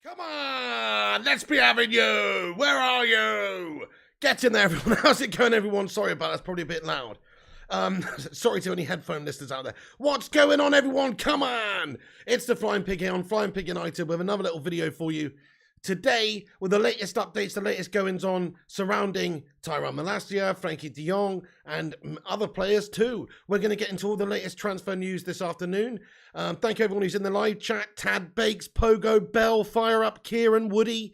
Come on, let's be having you. Where are you? Get in there, everyone. How's it going, everyone? Sorry about that. That's probably a bit loud. Sorry to any headphone listeners out there. What's going on, everyone? Come on. It's the Flying Pig here on Flying Pig United with another little video for you. Today, with the latest updates, the latest goings-on surrounding Tyrell, Malacia, Frankie de Jong, and other players too. We're going to get into all the latest transfer news this afternoon. Thank you everyone who's in the live chat. Tad Bakes, Pogo, Bell, Fire Up, Kieran, Woody,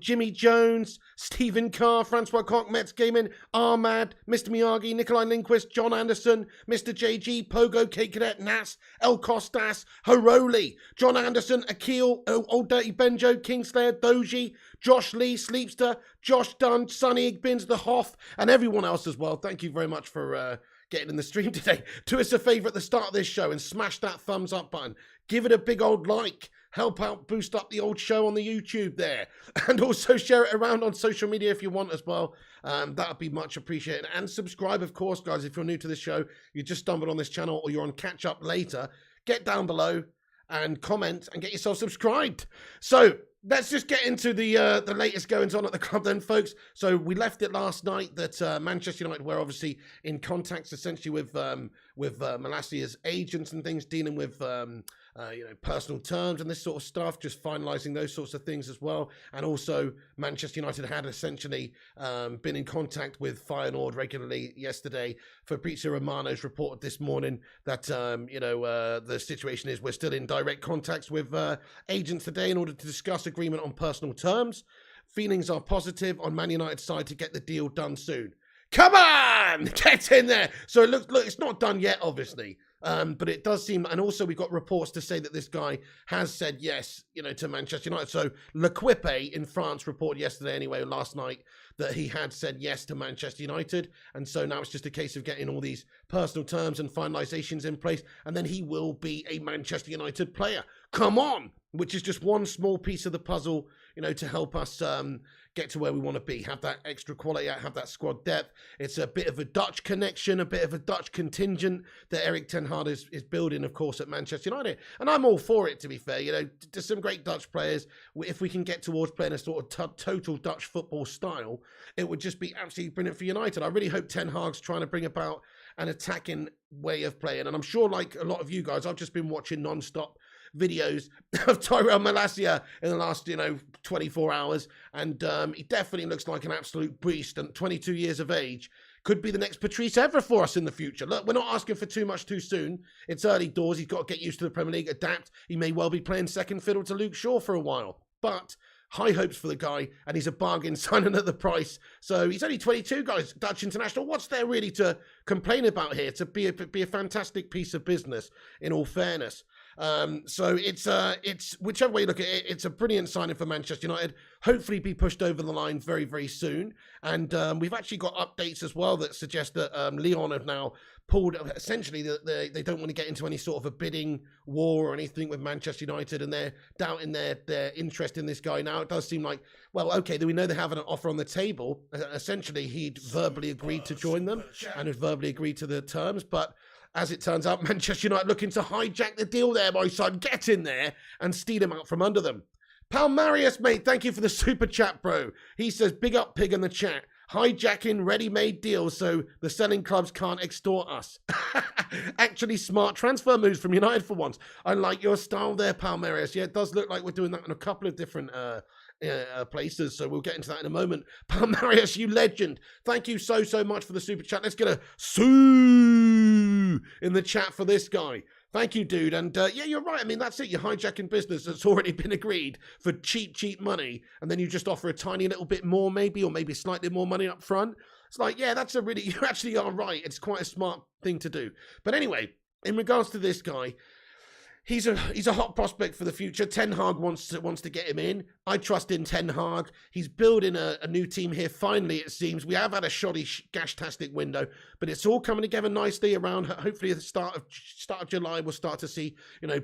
Jimmy Jones, Stephen Carr, Francois Cock, Mets Gaming, Ahmad, Mr. Miyagi, Nikolai Lindquist, John Anderson, Mr. JG, Pogo, Kate Cadet, Nas, El Costas, Haroli, John Anderson, Akil, Old Dirty Benjo, Kingslayer, Doji, Josh Lee, Sleepster, Josh Dunn, Sonny Igbins, The Hoff, and everyone else as well. Thank you very much for getting in the stream today. Do us a favour at the start of this show and smash that thumbs up button. Give it a big old like. Help out boost up the old show on the YouTube there. And also share it around on social media if you want as well. That would be much appreciated. And subscribe, of course, guys. If you're new to this show, you just stumbled on this channel or you're on catch up later, get down below and comment and get yourself subscribed. So let's just get into the latest goings on at the club then, folks. So we left it last night that Manchester United were obviously in contact essentially with Malacia's agents and things, dealing with personal terms and this sort of stuff, just finalising those sorts of things as well. And also Manchester United had essentially been in contact with Feyenoord regularly yesterday. Fabrizio Romano's reported this morning that the situation is we're still in direct contacts with agents today in order to discuss agreement on personal terms. Feelings are positive on Man United's side to get the deal done soon. Come on, get in there. So look, it's not done yet, obviously. But it does seem, and also we've got reports to say that this guy has said yes, to Manchester United. So L'Equipe in France reported yesterday, anyway, last night, that he had said yes to Manchester United. And so now it's just a case of getting all these personal terms and finalizations in place. And then he will be a Manchester United player. Come on, which is just one small piece of the puzzle, to help us get to where we want to be, have that extra quality, have that squad depth. It's a bit of a Dutch connection, a bit of a Dutch contingent that Erik ten Hag is building, of course, at Manchester United. And I'm all for it, to be fair. There's some great Dutch players. If we can get towards playing a sort of total Dutch football style, it would just be absolutely brilliant for United. I really hope Ten Hag's trying to bring about an attacking way of playing. And I'm sure, like a lot of you guys, I've just been watching non-stop videos of Tyrell Malacia in the last 24 hours, and he definitely looks like an absolute beast, and 22 years of age could be the next Patrice Evra for us in the future. Look, we're not asking for too much too soon. It's early doors. He's got to get used to the Premier League, adapt. He may well be playing second fiddle to Luke Shaw for a while, but high hopes for the guy, and he's a bargain signing at the price. So he's only 22, guys, Dutch international. What's there really to complain about here? To be a fantastic piece of business, in all fairness. So it's whichever way you look at it, it's a brilliant signing for Manchester United. Hopefully be pushed over the line very, very soon. And we've actually got updates as well that suggest that Lyon have now pulled, essentially, they don't want to get into any sort of a bidding war or anything with Manchester United, and they're doubting their interest in this guy now. It does seem like, well, okay, we know they have an offer on the table. Essentially, he'd verbally agreed to join them and had verbally agreed to the terms, but as it turns out, Manchester United looking to hijack the deal there, my son. Get in there and steal him out from under them. Pal Marius, mate, thank you for the super chat, bro. He says, big up pig in the chat. Hijacking ready-made deals so the selling clubs can't extort us. Actually, smart transfer moves from United for once. I like your style there, Pal Marius. Yeah, it does look like we're doing that in a couple of different places, so we'll get into that in a moment. Pal Marius, you legend. Thank you so much for the super chat. Let's get a sue in the chat for this guy. Thank you, dude. And yeah, you're right. I mean, that's it. You're hijacking business that's already been agreed for cheap money, and then you just offer a tiny little bit more, maybe, or maybe slightly more money up front. It's like, yeah, that's you actually are right. It's quite a smart thing to do. But anyway, in regards to this guy, he's a hot prospect for the future. Ten Hag wants to get him in. I trust in Ten Hag. He's building a new team here. Finally, it seems. We have had a shoddy, gash-tastic window, but it's all coming together nicely around. Hopefully, at the start of July, we'll start to see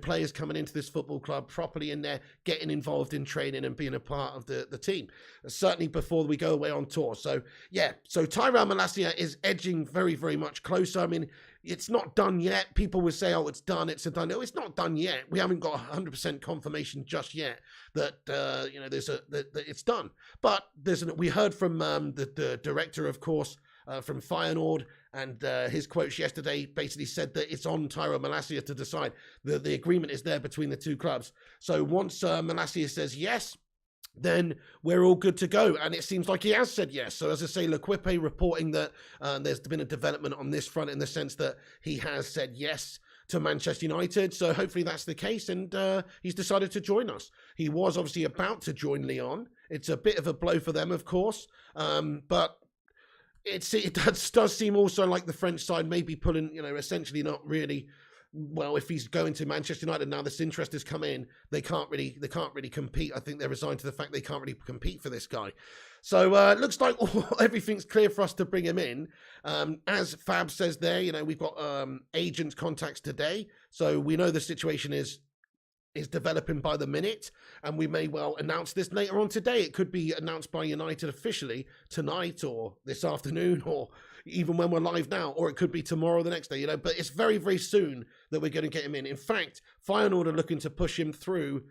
players coming into this football club properly in there, getting involved in training and being a part of the team. Certainly before we go away on tour. So yeah, so Tyrell Malacia is edging very, very much closer. I mean, it's not done yet. People will say, oh, it's done, it's done. No, it's not done yet. We haven't got 100% confirmation just yet that, that it's done. But we heard from the director, of course, from Feyenoord, and his quotes yesterday basically said that it's on Tyrell Malacia to decide. The agreement is there between the two clubs. So once Malacia says yes, then we're all good to go. And it seems like he has said yes. So as I say, L'Equipe reporting that there's been a development on this front in the sense that he has said yes to Manchester United. So hopefully that's the case. And he's decided to join us. He was obviously about to join Lyon. It's a bit of a blow for them, of course. But it does seem also like the French side may be pulling, essentially not really. Well, if he's going to Manchester United now, this interest has come in. They can't really compete. I think they're resigned to the fact they can't really compete for this guy. So it looks like everything's clear for us to bring him in. As Fab says there, we've got agents contacts today, so we know the situation is developing by the minute, and we may well announce this later on today. It could be announced by United officially tonight or this afternoon or even when we're live now, or it could be tomorrow or the next day, but it's very, very soon that we're going to get him in. In fact, Feyenoord are looking to push him through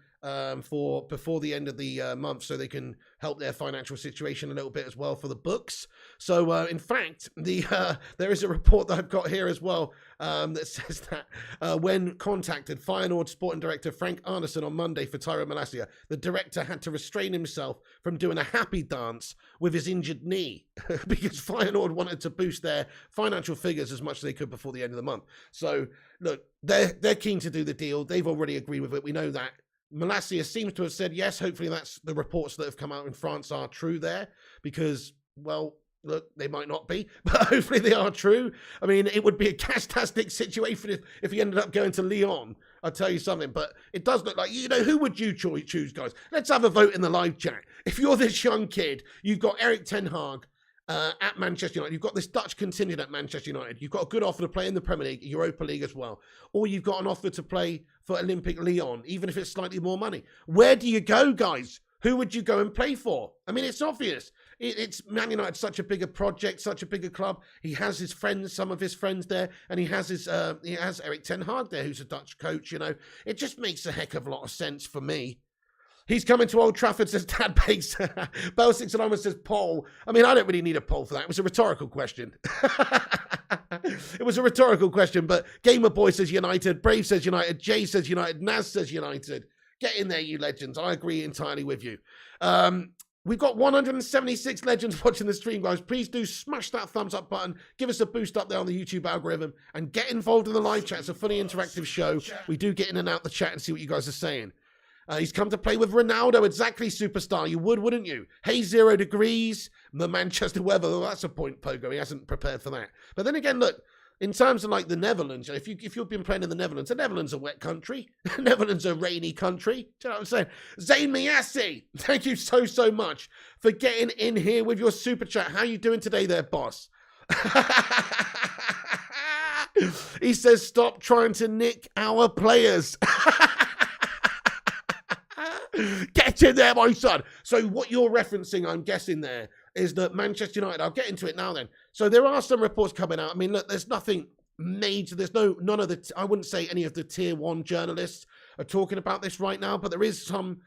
for before the end of the month so they can help their financial situation a little bit as well for the books. So in fact, there is a report that I've got here as well that says that when contacted, Feyenoord sporting director Frank Arneson on Monday for Tyrell Malacia, the director had to restrain himself from doing a happy dance with his injured knee because Feyenoord wanted to boost their financial figures as much as they could before the end of the month. So look, they're keen to do the deal. They've already agreed with it. We know that. Malacia seems to have said yes. Hopefully that's the reports that have come out in France are true there because, well, look, they might not be, but hopefully they are true. I mean, it would be a fantastic situation if he ended up going to Lyon. I'll tell you something, but it does look like, who would you choose, guys? Let's have a vote in the live chat. If you're this young kid, you've got Erik ten Hag at Manchester United. You've got this Dutch contingent at Manchester United. You've got a good offer to play in the Premier League, Europa League as well. Or you've got an offer to play for Olympique Lyon, even if it's slightly more money. Where do you go, guys? Who would you go and play for? I mean, it's obvious. It's Man United, such a bigger project, such a bigger club. He has his friends, some of his friends there, and he has Erik ten Hag there, who's a Dutch coach. It just makes a heck of a lot of sense for me. He's coming to Old Trafford, says Dad Bakes. Bell 6 says poll. I mean, I don't really need a poll for that. It was a rhetorical question. It was a rhetorical question, but Gamer Boy says United. Brave says United. Jay says United. Naz says United. Get in there, you legends. I agree entirely with you. We've got 176 legends watching the stream, guys. Please do smash that thumbs up button. Give us a boost up there on the YouTube algorithm and get involved in the live chat. It's a fully interactive show. We do get in and out the chat and see what you guys are saying. He's come to play with Ronaldo. Exactly, superstar. You would, wouldn't you? Hey, 0 degrees. The Manchester weather. Well, that's a point, Pogo. He hasn't prepared for that. But then again, look, in terms of like the Netherlands, if you've been playing in the Netherlands are a wet country. The Netherlands are a rainy country. Do you know what I'm saying? Zayn Miassi, thank you so much for getting in here with your super chat. How you doing today there, boss? He says, stop trying to nick our players. Get in there, my son. So what you're referencing, I'm guessing there, is that Manchester United, I'll get into it now then. So there are some reports coming out. I mean, look, there's nothing major. There's none of the, I wouldn't say any of the tier 1 journalists are talking about this right now, but there is some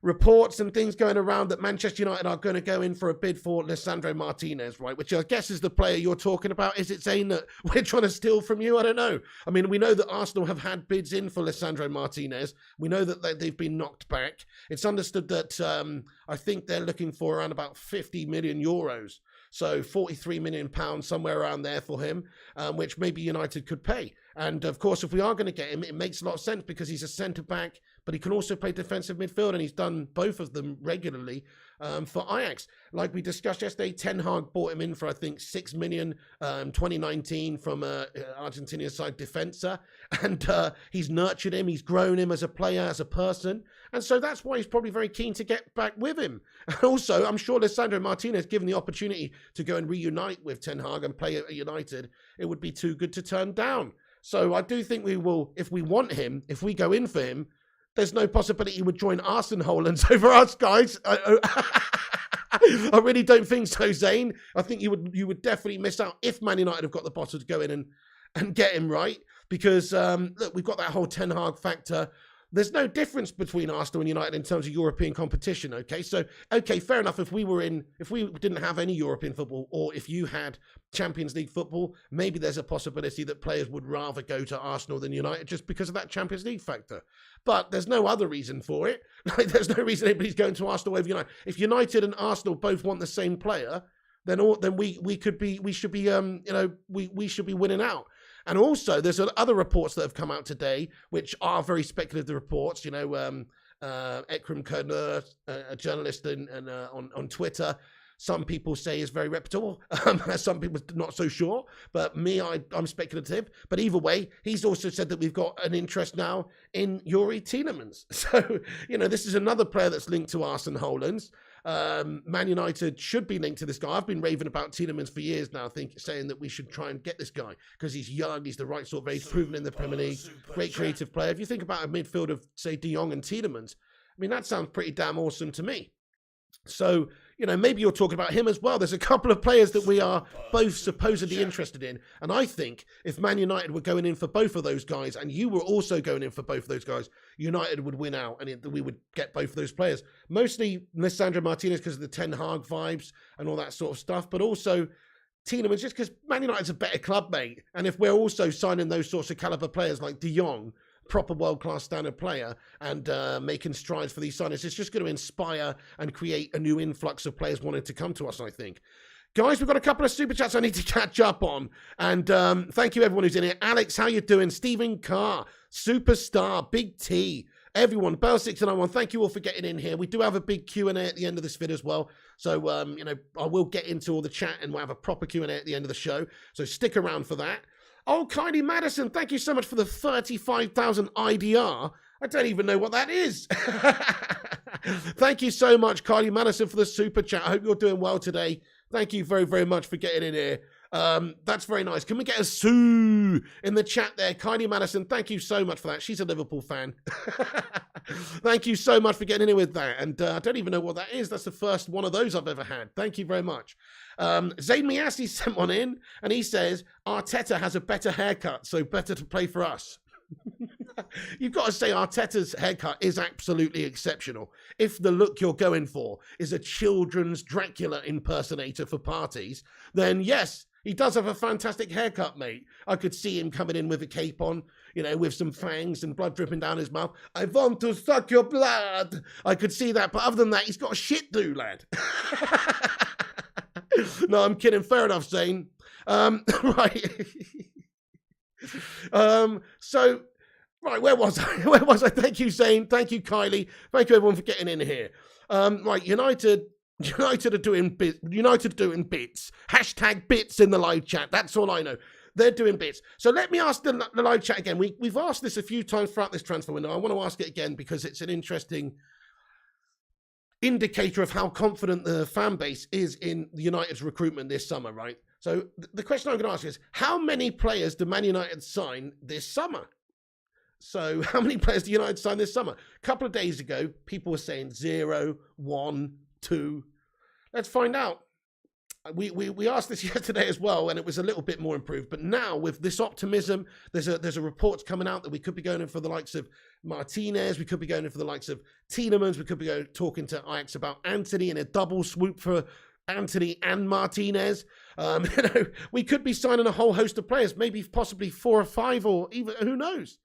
reports and things going around that Manchester United are going to go in for a bid for Lisandro Martinez, right? Which I guess is the player you're talking about. Is it saying that we're trying to steal from you? I don't know. I mean, we know that Arsenal have had bids in for Lisandro Martinez. We know that they've been knocked back. It's understood that I think they're looking for around about 50 million euros. So 43 million pounds, somewhere around there for him, which maybe United could pay. And of course, if we are going to get him, it makes a lot of sense because he's a centre-back, but he can also play defensive midfield, and he's done both of them regularly for Ajax. Like we discussed yesterday, Ten Hag bought him in for, I think, 6 million 2019 from Argentinian side Defensa, and he's nurtured him, he's grown him as a player, as a person, and so that's why he's probably very keen to get back with him. And also, I'm sure Lisandro Martinez, given the opportunity to go and reunite with Ten Hag and play at United, it would be too good to turn down. So I do think we will, if we want him, if we go in for him, there's no possibility he would join Arsene Hollands over us, guys. I really don't think so, Zane. I think you would definitely miss out if Man United have got the bottle to go in and get him right. Because, look, we've got that whole Ten Hag factor. There's no difference between Arsenal and United in terms of European competition, okay? So, okay, fair enough. If we didn't have any European football, or if you had Champions League football, maybe there's a possibility that players would rather go to Arsenal than United just because of that Champions League factor. But there's no other reason for it. Like, there's no reason anybody's going to Arsenal over United. If United and Arsenal both want the same player, then we should be winning out. And also, there's other reports that have come out today, which are very speculative reports. Ekrem Kudner, a journalist on Twitter, some people say is very reputable. Some people not so sure. But me, I'm speculative. But either way, he's also said that we've got an interest now in Yuri Tielemans. So, this is another player that's linked to Arsene Hollands. Man United should be linked to this guy. I've been raving about Tielemans for years now, saying that we should try and get this guy because he's young, he's the right sort of age, proven in the Premier League, great creative player. If you think about a midfield of, say, De Jong and Tielemans, I mean, that sounds pretty damn awesome to me. So, maybe you're talking about him as well. There's a couple of players that we are both supposedly interested in. And I think if Man United were going in for both of those guys and you were also going in for both of those guys, United would win out and we would get both of those players. Mostly Lisandro Martinez because of the Ten Hag vibes and all that sort of stuff, but also Tielemans just because Man United's a better club, mate. And if we're also signing those sorts of caliber players like De Jong, proper world-class standard player, and making strides for these signings, it's just going to inspire and create a new influx of players wanting to come to us, I think. Guys, we've got a couple of super chats I need to catch up on. And thank you, everyone who's in here. Alex, how you doing? Stephen Carr, Superstar, Big T, everyone, Bell691, thank you all for getting in here. We do have a big Q&A at the end of this vid as well. So, I will get into all the chat and we'll have a proper Q&A at the end of the show. So stick around for that. Oh, Kylie Madison, thank you so much for the 35,000 IDR. I don't even know what that is. Thank you so much, Kylie Madison, for the super chat. I hope you're doing well today. Thank you very, very much for getting in here. That's very nice. Can we get a Sue in the chat there? Kylie Madison, thank you so much for that. She's a Liverpool fan. Thank you so much for getting in here with that. And I don't even know what that is. That's the first one of those I've ever had. Thank you very much. Zayn Miassi sent one in, and he says, Arteta has a better haircut, so better to play for us. You've got to say Arteta's haircut is absolutely exceptional. If the look you're going for is a children's Dracula impersonator for parties, then yes, he does have a fantastic haircut, mate. I could see him coming in with a cape on, with some fangs and blood dripping down his mouth. I want to suck your blood. I could see that, but other than that, he's got a shit do, lad. No, I'm kidding. Fair enough, Zane. Right. Right, where was I? Thank you, Zane. Thank you, Kylie. Thank you, everyone, for getting in here. Right, United are doing bits. United are doing bits. Hashtag bits in the live chat. That's all I know. They're doing bits. So let me ask the live chat again. We've asked this a few times throughout this transfer window. I want to ask it again because it's an interesting indicator of how confident the fan base is in United's recruitment this summer, right? So the question I'm going to ask is, how many players do Man United sign this summer? So how many players do United sign this summer? A couple of days ago, people were saying 0, 1, 2. Let's find out. We asked this yesterday as well, and it was a little bit more improved. But now with this optimism, there's a report coming out that we could be going in for the likes of Martinez. We could be going in for the likes of Tielemans. We could be talking to Ajax about Anthony in a double swoop for Anthony and Martinez. We could be signing a whole host of players, maybe possibly 4 or 5, or even who knows.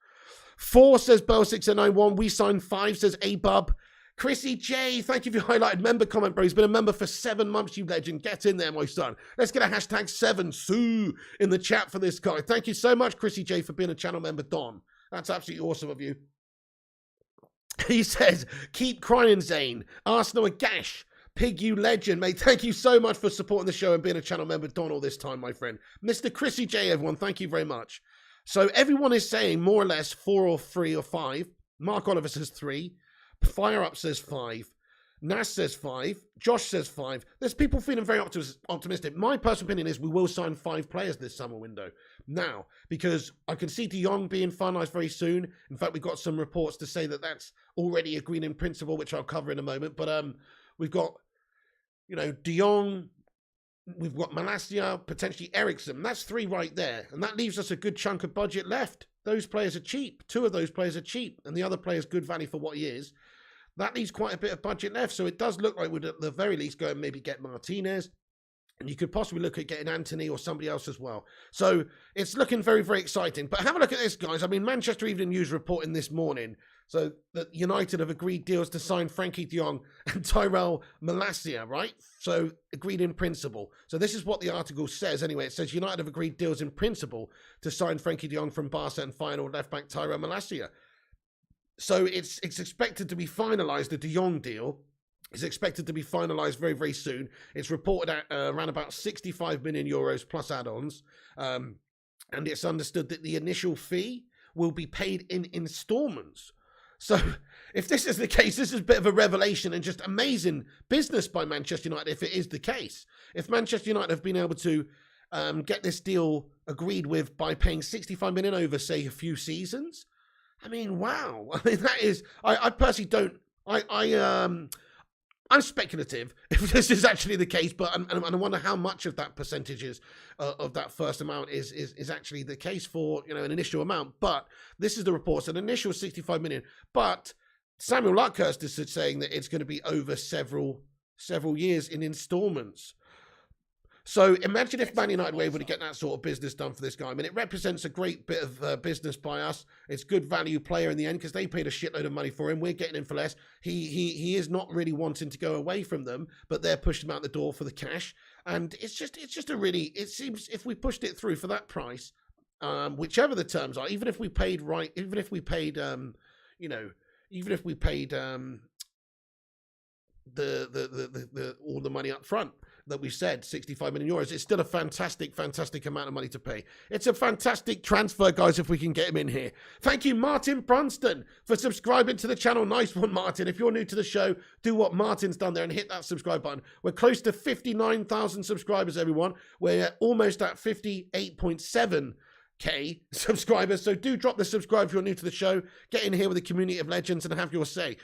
4 says Bell691. We signed 5 says Abub. Chrissy J, thank you for your highlighted member comment, bro. He's been a member for 7 months, you legend. Get in there, my son. Let's get a hashtag 7 Sue in the chat for this guy. Thank you so much, Chrissy J, for being a channel member, Don. That's absolutely awesome of you. He says, keep crying, Zane. Arsenal a gash. Pig, you legend, mate. Thank you so much for supporting the show and being a channel member, Don, all this time, my friend. Mr. Chrissy J, everyone, thank you very much. So everyone is saying more or less 4 or 3 or 5. Mark Oliver says 3. Fire Up says 5. Nas says 5. Josh says 5. There's people feeling very optimistic. My personal opinion is we will sign 5 players this summer window. Now, because I can see De Jong being finalised very soon. In fact, we've got some reports to say that that's already agreed in principle, which I'll cover in a moment. But we've got, De Jong, we've got Malacia, potentially Ericsson. That's 3 right there. And that leaves us a good chunk of budget left. Those players are cheap. 2 of those players are cheap. And the other player is good value for what he is. That leaves quite a bit of budget left. So it does look like we'd at the very least go and maybe get Martinez. And you could possibly look at getting Anthony or somebody else as well. So it's looking very, very exciting. But have a look at this, guys. I mean, Manchester Evening News reporting this morning. So that United have agreed deals to sign Frankie de Jong and Tyrell Malacia, right? So agreed in principle. So this is what the article says anyway. It says United have agreed deals in principle to sign Frankie de Jong from Barca and Feyenoord left-back Tyrell Malacia. So it's expected to be finalised, the de Jong deal. Is expected to be finalised very, very soon. It's reported at around about 65 million euros plus add-ons. And it's understood that the initial fee will be paid in instalments. So if this is the case, this is a bit of a revelation and just amazing business by Manchester United if it is the case. If Manchester United have been able to get this deal agreed with by paying 65 million over, say, a few seasons, I mean, wow. I mean, that is... I personally don't... I'm speculative if this is actually the case, but and I wonder how much of that percentage is of that first amount is actually the case for, you know, an initial amount. But this is the report. So an initial 65 million. But Samuel Luckhurst is saying that it's going to be over several years in installments. So imagine if Man United were able to get that sort of business done for this guy. I mean, it represents a great bit of business by us. It's good value player in the end because they paid a shitload of money for him. We're getting him for less. He is not really wanting to go away from them, but they're pushing him out the door for the cash. And it's just a really, it seems if we pushed it through for that price, whichever the terms are, even if we paid right, even if we paid, you know, even if we paid the all the money up front that we said, 65 million euros, it's still a fantastic amount of money to pay. It's a fantastic transfer, guys, if we can get him in here. Thank you, Martin Brunston, for subscribing to the channel. Nice one, Martin. If you're new to the show, do what Martin's done there and hit that subscribe button. We're close to 59,000 subscribers, everyone. We're almost at 58.7K subscribers. So do drop the subscribe if you're new to the show. Get in here with the community of legends and have your say.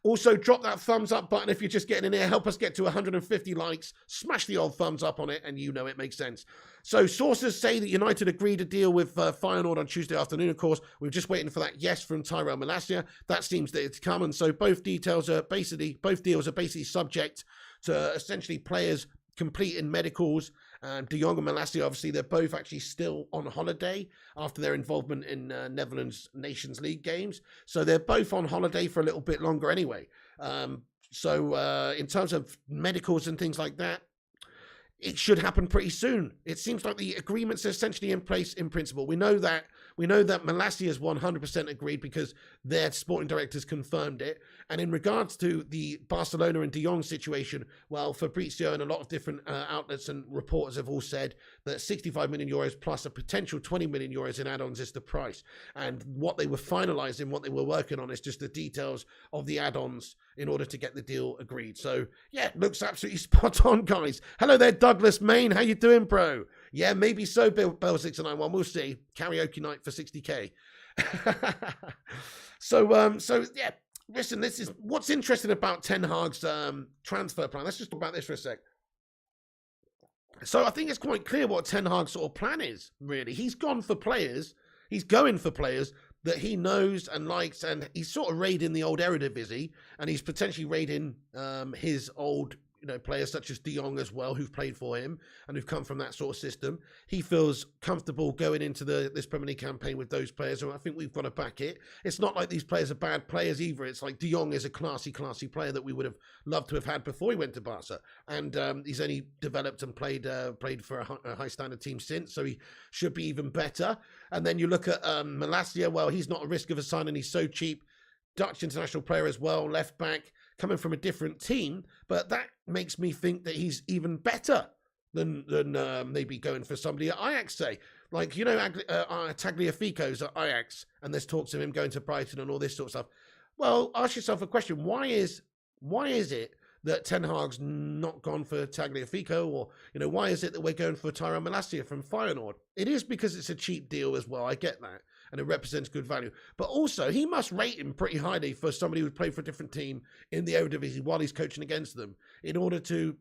Also, drop that thumbs up button if you're just getting in here. Help us get to 150 likes. Smash the old thumbs up on it, and you know it makes sense. So, sources say that United agreed a deal with Feyenoord on Tuesday afternoon, of course. We're just waiting for that yes from Tyrell Malacia. That seems that it's come, and so both deals are basically subject to essentially players completing medicals. De Jong and Malacia, obviously, they're both actually still on holiday after their involvement in Netherlands Nations League games. So they're both on holiday for a little bit longer anyway. So in terms of medicals and things like that, it should happen pretty soon. It seems like the agreement's essentially in place in principle. We know that Malacia is 100% agreed because their sporting directors confirmed it. And in regards to the Barcelona and de Jong situation, well, Fabrizio and a lot of different outlets and reporters have all said that 65 million euros plus a potential 20 million euros in add-ons is the price. And what they were finalizing, what they were working on is just the details of the add-ons in order to get the deal agreed. So, yeah, looks absolutely spot on, guys. Hello there, Douglas Main. How you doing, bro? Yeah, maybe so, Bell 691. We'll see. Karaoke night for 60K. So yeah, listen, this is what's interesting about Ten Hag's transfer plan. Let's just talk about this for a sec. So I think it's quite clear what Ten Hag's sort of plan is, really. He's gone for players. He's going for players that he knows and likes, and he's sort of raiding the old Eredivisie, and he's potentially raiding his old, you know, players such as De Jong as well, who've played for him and who've come from that sort of system. He feels comfortable going into this Premier League campaign with those players, and I think we've got to back it. It's not like these players are bad players either. It's like De Jong is a classy player that we would have loved to have had before he went to Barca, and he's only developed and played for a high standard team since, so he should be even better. And then you look at Malacia. Well, he's not a risk of a signing. He's so cheap. Dutch international player as well, left back, coming from a different team, but that makes me think that he's even better than maybe going for somebody at Ajax, say. Like, you know, Tagliafico's at Ajax, and there's talks of him going to Brighton and all this sort of stuff. Well, ask yourself a question. Why is it that Ten Hag's not gone for Tagliafico, or, you know, why is it that we're going for Tyrell Malacia from Feyenoord? It is because it's a cheap deal as well. I get that, and it represents good value. But also, he must rate him pretty highly for somebody who's played for a different team in the Eredivisie while he's coaching against them, in order to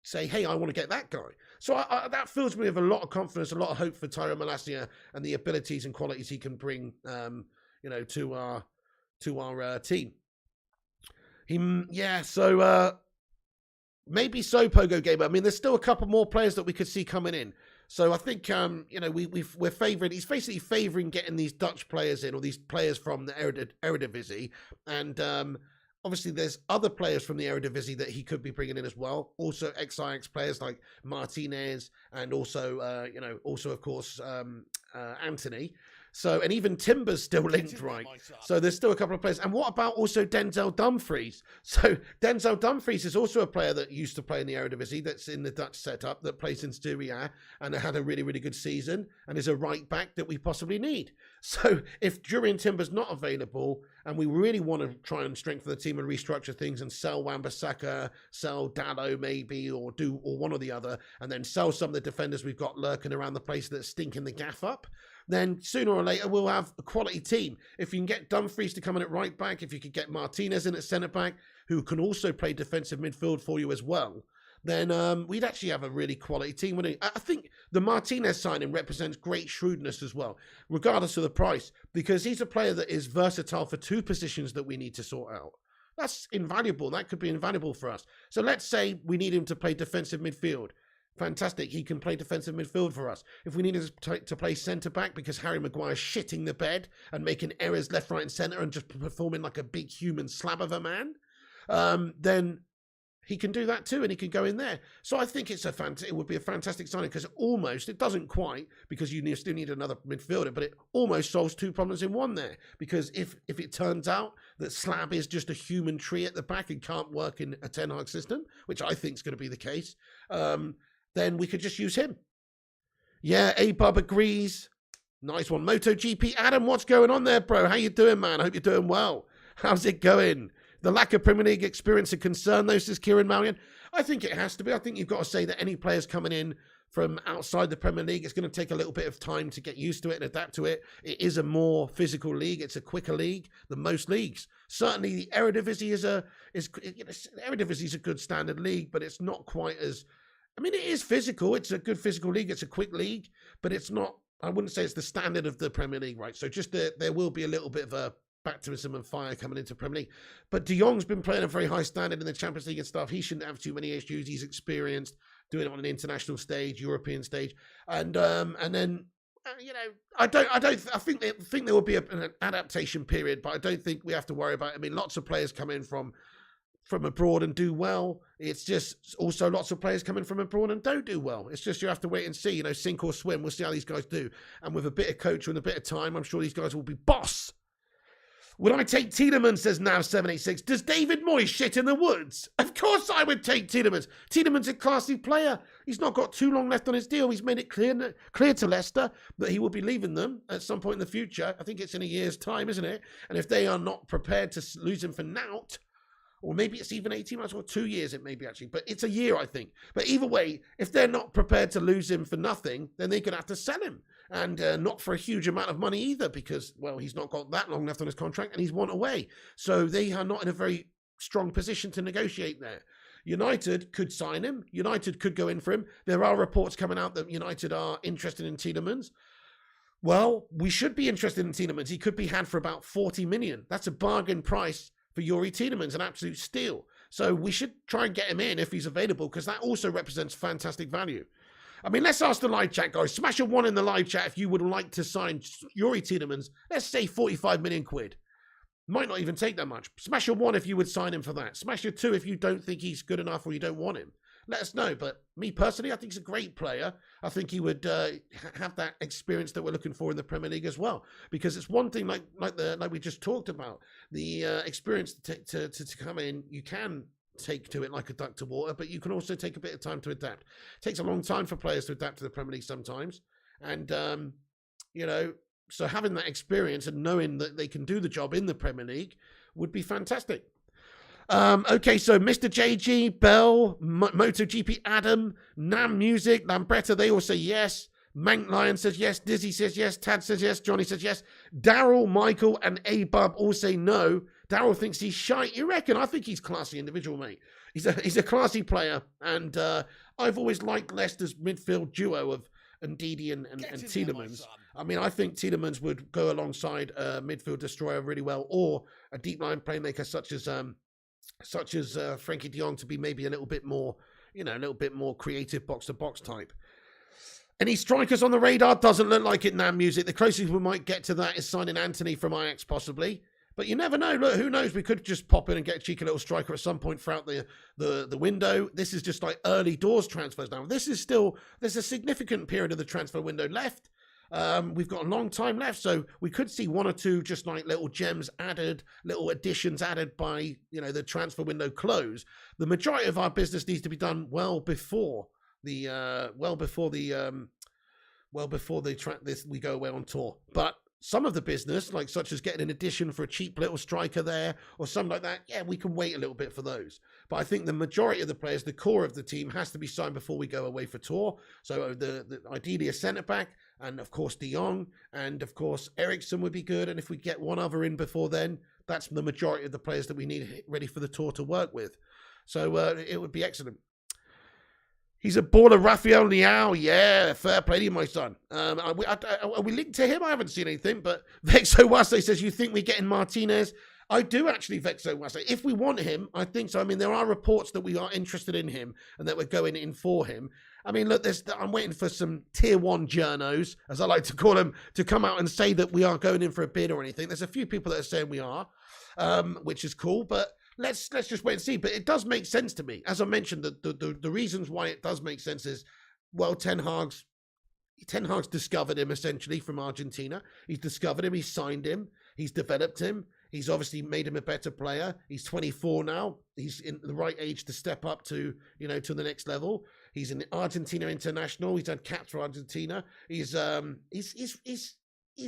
say, hey, I want to get that guy. So that fills me with a lot of confidence, a lot of hope for Tyrell Malacia and the abilities and qualities he can bring, to our team. Maybe so, Pogo Gamer. I mean, there's still a couple more players that we could see coming in. So I think, we're favouring, he's basically favouring getting these Dutch players in, or these players from the Eredivisie. And obviously there's other players from the Eredivisie that he could be bringing in as well. Also ex-Ajax players like Martinez, and also, of course, Anthony. So, and even Timber's still linked, right? So there's still a couple of players. And what about also Denzel Dumfries? So Denzel Dumfries is also a player that used to play in the Eredivisie, that's in the Dutch setup, that plays in Serie A and had a really, really good season, and is a right back that we possibly need. So if Jurriën Timber's not available and we really want to try and strengthen the team and restructure things and sell Wan-Bissaka, sell Dalot maybe, or one or the other, and then sell some of the defenders we've got lurking around the place that stinking the gaff up, then sooner or later we'll have a quality team. If you can get Dumfries to come in at right back, if you could get Martinez in at centre back, who can also play defensive midfield for you as well, then we'd actually have a really quality team. I think the Martinez signing represents great shrewdness as well, regardless of the price, because he's a player that is versatile for two positions that we need to sort out. That's invaluable. That could be invaluable for us. So let's say we need him to play defensive midfield. Fantastic. He can play defensive midfield for us. If we need him to play centre-back because Harry Maguire's shitting the bed and making errors left, right and centre and just performing like a big human slab of a man, then he can do that too, and he can go in there. So I think it would be a fantastic signing, because it doesn't quite, because you still need another midfielder, but it almost solves two problems in one there. Because if it turns out that Slab is just a human tree at the back and can't work in a Ten Hag system, which I think is going to be the case, then we could just use him. Yeah, A-Bub agrees. Nice one. MotoGP Adam, what's going on there, bro? How you doing, man? I hope you're doing well. How's it going? The lack of Premier League experience a concern, though, says Kieran Mallion. I think it has to be. I think you've got to say that any players coming in from outside the Premier League, it's going to take a little bit of time to get used to it and adapt to it. It is a more physical league. It's a quicker league than most leagues. Certainly, the Eredivisie is a good standard league, but it's not quite as. I mean, it is physical. It's a good physical league. It's a quick league, but it's not. I wouldn't say it's the standard of the Premier League, right? So just there will be a little bit of a baptism and fire coming into Premier League. But De Jong's been playing a very high standard in the Champions League and stuff. He shouldn't have too many issues. He's experienced doing it on an international stage, European stage, and then I think there will be an adaptation period, but I don't think we have to worry about it. I mean, lots of players come in from abroad and do well. It's just also lots of players coming from abroad and don't do well. It's just you have to wait and see, sink or swim. We'll see how these guys do. And with a bit of coach and a bit of time, I'm sure these guys will be boss. Would I take Tielemans, says Nav786. Does David Moyes shit in the woods? Of course I would take Tielemans. Tielemans a classy player. He's not got too long left on his deal. He's made it clear to Leicester that he will be leaving them at some point in the future. I think it's in a year's time, isn't it? And if they are not prepared to lose him for naught, or maybe it's even 18 months or 2 years, it may be actually, but it's a year, I think. But either way, if they're not prepared to lose him for nothing, then they're going to have to sell him. And not for a huge amount of money either, because, well, he's not got that long left on his contract and he's one away. So they are not in a very strong position to negotiate there. United could sign him. United could go in for him. There are reports coming out that United are interested in Tielemans. Well, we should be interested in Tielemans. He could be had for about 40 million. That's a bargain price for Youri Tielemans, an absolute steal. So we should try and get him in if he's available, because that also represents fantastic value. I mean, let's ask the live chat, guys. Smash a 1 in the live chat if you would like to sign Youri Tielemans. Let's say 45 million quid. Might not even take that much. Smash a 1 if you would sign him for that. Smash a 2 if you don't think he's good enough or you don't want him. Let us know. But me personally, I think he's a great player. I think he would have that experience that we're looking for in the Premier League as well. Because it's one thing, like we just talked about, the experience to come in. You can take to it like a duck to water, but you can also take a bit of time to adapt. It takes a long time for players to adapt to the Premier League sometimes. And, so having that experience and knowing that they can do the job in the Premier League would be fantastic. Okay, so Mr. JG, Bell, MotoGP Adam, Nam Music, Lambretta, they all say yes. Mank Lion says yes. Dizzy says yes. Tad says yes. Johnny says yes. Daryl, Michael, and A-Bub all say no. Daryl thinks he's shite. You reckon? I think he's a classy individual, mate. he's a classy player, and I've always liked Leicester's midfield duo of Ndidi and Tielemans. I mean, I think Tielemans would go alongside a midfield destroyer really well, or a deep line playmaker such as Frankie de Jong to be maybe a little bit more, a little bit more creative box to box type. Any strikers on the radar? Doesn't look like it now, Music. The closest we might get to that is signing Anthony from Ajax, possibly. But you never know. Look, who knows? We could just pop in and get a cheeky little striker at some point throughout the window. This is just like early doors transfers now. There's a significant period of the transfer window left. We've got a long time left, so we could see one or two just like little gems added, little additions added by the transfer window close. The majority of our business needs to be done well before we go away on tour. But some of the business, like such as getting an addition for a cheap little striker there or something like that, yeah, we can wait a little bit for those. But I think the majority of the players, the core of the team, has to be signed before we go away for tour. So ideally a centre-back, and of course De Jong, and of course Eriksen would be good. And if we get one other in before then, that's the majority of the players that we need ready for the tour to work with. So it would be excellent. He's a baller, Rafael Leao. Yeah, fair play to you, my son. Are we linked to him? I haven't seen anything, but Vexo Wase says, you think we're getting Martinez? I do actually, Vexo Wase. If we want him, I think so. I mean, there are reports that we are interested in him and that we're going in for him. I mean, look, I'm waiting for some tier one journos, as I like to call them, to come out and say that we are going in for a bid or anything. There's a few people that are saying we are, which is cool, but Let's just wait and see. But it does make sense to me. As I mentioned, the reasons why it does make sense is, well, Ten Hag's discovered him essentially from Argentina. He's discovered him. He's signed him. He's developed him. He's obviously made him a better player. He's 24 now. He's in the right age to step up to to the next level. He's an Argentina international. He's had caps for Argentina. He's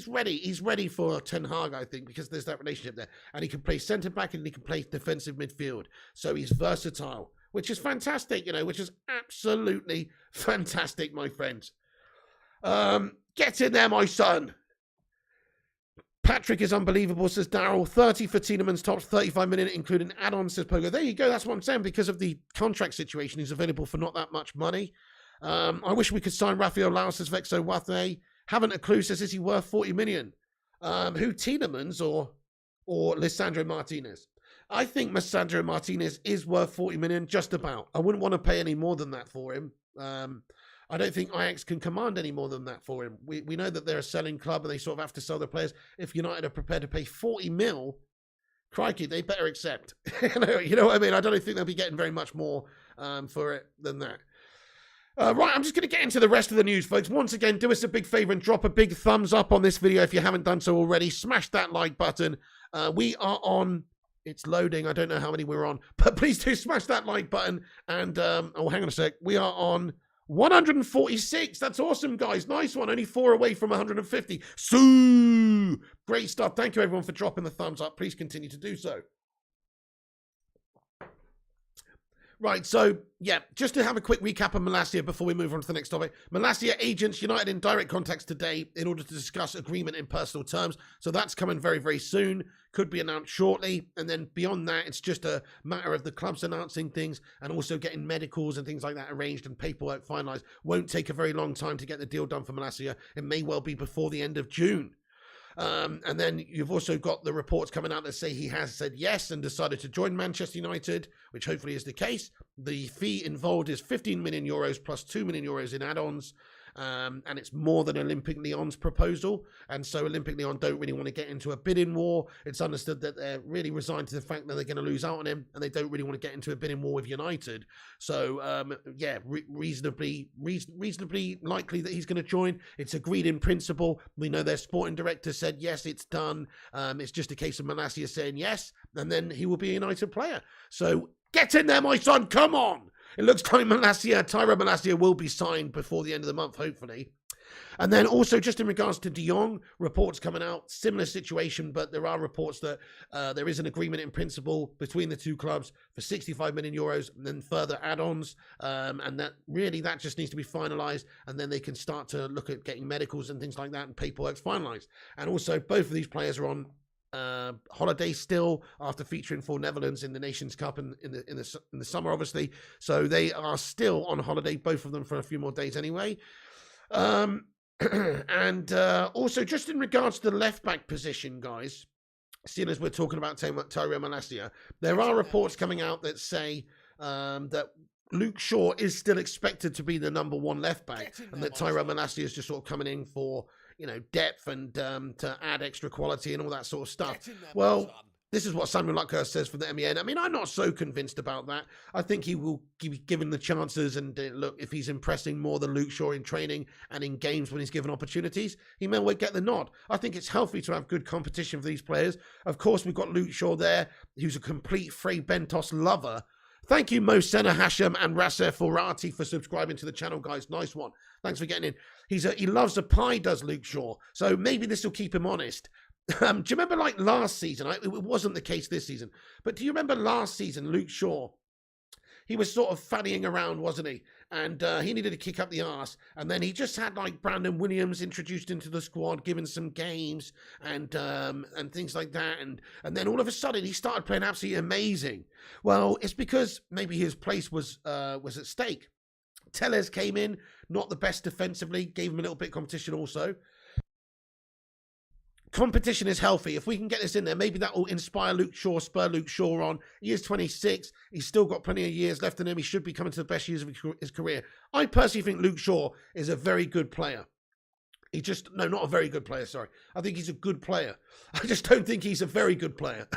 ready. He's ready for Ten Hag, I think, because there's that relationship there. And he can play centre-back and he can play defensive midfield. So he's versatile, which is fantastic, which is absolutely fantastic, my friends. Get in there, my son. Patrick is unbelievable, says Daryl. 30 for Tielemans, tops 35 million, including add-ons, says Pogo. There you go. That's what I'm saying. Because of the contract situation, he's available for not that much money. I wish we could sign Rafael Leao, says Vexo Wathe. Haven't a clue, says, is he worth 40 million? Who, Tielemans or Lisandro Martinez? I think Lisandro Martinez is worth 40 million, just about. I wouldn't want to pay any more than that for him. I don't think Ajax can command any more than that for him. We know that they're a selling club and they sort of have to sell their players. If United are prepared to pay 40 mil, crikey, they better accept. You know what I mean? I don't think they'll be getting very much more for it than that. Right, I'm just going to get into the rest of the news, folks. Once again, do us a big favor and drop a big thumbs up on this video if you haven't done so already. Smash that like button. We are on... It's loading. I don't know how many we're on. But please do smash that like button. And, oh, hang on a sec. We are on 146. That's awesome, guys. Nice one. Only 4 away from 150. So great stuff. Thank you, everyone, for dropping the thumbs up. Please continue to do so. Right, so, yeah, just to have a quick recap of Malacia before we move on to the next topic. Malacia agents United in direct contact today in order to discuss agreement in personal terms. So that's coming very, very soon. Could be announced shortly. And then beyond that, it's just a matter of the clubs announcing things and also getting medicals and things like that arranged and paperwork finalised. Won't take a very long time to get the deal done for Malacia. It may well be before the end of June. And then you've also got the reports coming out that say he has said yes and decided to join Manchester United, which hopefully is the case. The fee involved is 15 million euros plus 2 million euros in add-ons. And it's more than Olympique Lyon's proposal. And so Olympique Lyon don't really want to get into a bidding war. It's understood that they're really resigned to the fact that they're going to lose out on him, and they don't really want to get into a bidding war with United. So, yeah, reasonably likely that he's going to join. It's agreed in principle. We know their sporting director said, yes, it's done. It's just a case of Malacia saying yes, and then he will be a United player. So get in there, my son. Come on. It looks like Tyrell Malacia will be signed before the end of the month, hopefully. And then also just in regards to De Jong, reports coming out, similar situation, but there are reports that there is an agreement in principle between the two clubs for 65 million euros and then further add-ons. And that just needs to be finalised, and then they can start to look at getting medicals and things like that and paperwork finalised. And also both of these players are on holiday still after featuring for Netherlands in the Nations Cup in the summer, obviously. So they are still on holiday, both of them, for a few more days anyway. And also, just in regards to the left back position, guys, seeing as we're talking about Tyrell Malacia, there are reports coming out that say that Luke Shaw is still expected to be the #1 left back, and that Tyrell Malacia is just sort of coming in for, you know, depth and to add extra quality and all that sort of stuff. Well, this is what Samuel Luckhurst says from the MEN. I mean, I'm not so convinced about that. I think he will be given the chances, and look, if he's impressing more than Luke Shaw in training and in games when he's given opportunities, he may well get the nod. I think it's healthy to have good competition for these players. Of course, we've got Luke Shaw there, who's a complete Frey Bentos lover. Thank you, Mo Senna Hashem and Rasser Forati, for subscribing to the channel, guys. Nice one. Thanks for getting in. He loves a pie, does Luke Shaw. So maybe this will keep him honest. Do you remember, like, last season? It wasn't the case this season. But do you remember last season, Luke Shaw? He was sort of fannying around, wasn't he? And he needed to kick up the arse. And then he just had, like, Brandon Williams introduced into the squad, given some games and things like that. And then all of a sudden, he started playing absolutely amazing. Well, it's because maybe his place was at stake. Tellez came in, not the best defensively, gave him a little bit of competition also. Competition is healthy. If we can get this in there, maybe that will inspire Luke Shaw, spur Luke Shaw on. He is 26. He's still got plenty of years left in him. He should be coming to the best years of his career. I personally think Luke Shaw is a very good player. Not a very good player, sorry. I think he's a good player. I just don't think he's a very good player.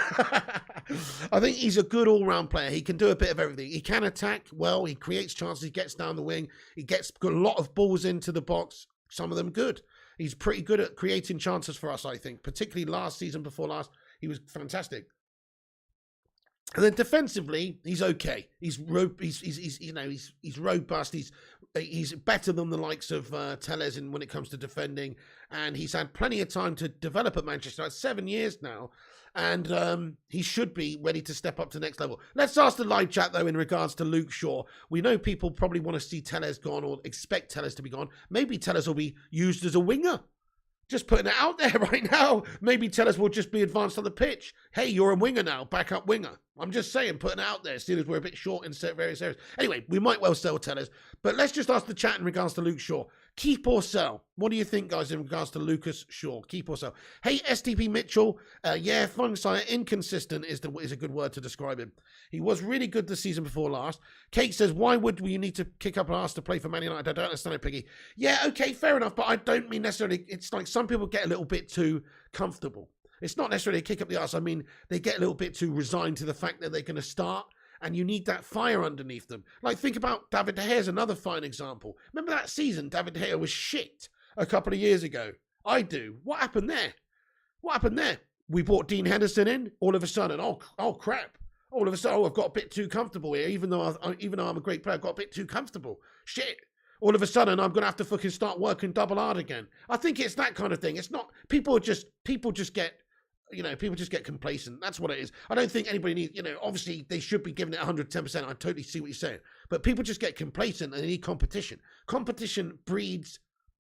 I think he's a good all-round player. He can do a bit of everything. He can attack well. He creates chances. He gets down the wing. He gets a lot of balls into the box. Some of them good. He's pretty good at creating chances for us, I think. Particularly last season, before last, he was fantastic. And then defensively, he's okay. He's robust. He's better than the likes of Tellez when it comes to defending. And he's had plenty of time to develop at Manchester. It's 7 years now. And he should be ready to step up to the next level. Let's ask the live chat, though, in regards to Luke Shaw. We know people probably want to see Tellez gone or expect Tellez to be gone. Maybe Tellez will be used as a winger. Just putting it out there right now. Maybe Tellez will just be advanced on the pitch. Hey, you're a winger now, backup winger. I'm just saying, putting it out there, seeing as we're a bit short in various areas. Anyway, we might well sell Tellez. But let's just ask the chat in regards to Luke Shaw. Keep or sell? What do you think, guys, in regards to Lucas Shaw? Keep or sell? Hey, STP Mitchell. Yeah, Fungsire, inconsistent is a good word to describe him. He was really good the season before last. Kate says, why would we need to kick up an arse to play for Man United? I don't understand it, Piggy. Yeah, okay, fair enough, but I don't mean necessarily, it's like some people get a little bit too comfortable. It's not necessarily a kick up the arse. I mean, they get a little bit too resigned to the fact that they're going to start, and you need that fire underneath them. Like, think about David De Gea is another fine example. Remember that season David De Gea was shit a couple of years ago? I do. What happened there? What happened there? We brought Dean Henderson in. All of a sudden, oh crap. All of a sudden, I've got a bit too comfortable here. Even though I'm a great player, I've got a bit too comfortable. Shit. All of a sudden, I'm going to have to fucking start working double hard again. I think it's that kind of thing. It's not, people just get, people just get complacent. That's what it is. I don't think anybody needs, obviously they should be giving it 110%. I totally see what you're saying. But people just get complacent and they need competition. Competition breeds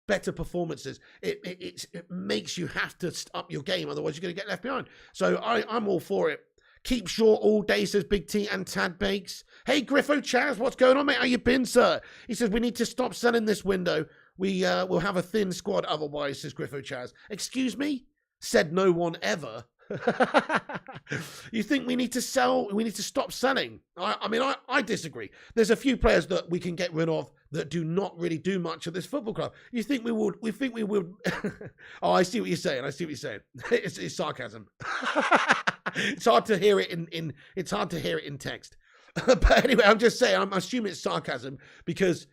better performances. It makes you have to up your game. Otherwise, you're going to get left behind. So I'm all for it. Keep short all day, says Big T and Tad Bakes. Hey, Griffo Chaz, what's going on, mate? How you been, sir? He says, we need to stop selling this window. We will have a thin squad otherwise, says Griffo Chaz. Excuse me? Said no one ever. You think we need to sell? We need to stop selling? I disagree. There's a few players that we can get rid of that do not really do much at this football club. You think we would? We think we would? Oh, I see what you're saying. It's sarcasm. It's hard to hear it It's hard to hear it in text. But anyway, I'm just saying. I'm assuming it's sarcasm because.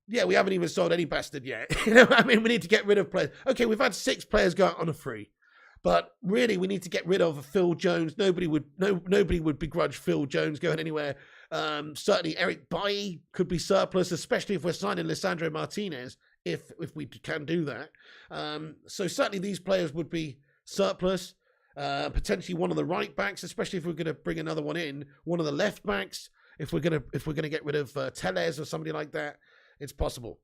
Yeah, we haven't even sold any bastard yet. We need to get rid of players. Okay, we've had 6 players go out on a free. But really, we need to get rid of Phil Jones. Nobody would begrudge Phil Jones going anywhere. Certainly, Eric Bailly could be surplus, especially if we're signing Lisandro Martinez, if we can do that. So certainly, these players would be surplus. Potentially one of the right backs, especially if we're going to bring another one in. One of the left backs, if we're going to get rid of Tellez or somebody like that, it's possible.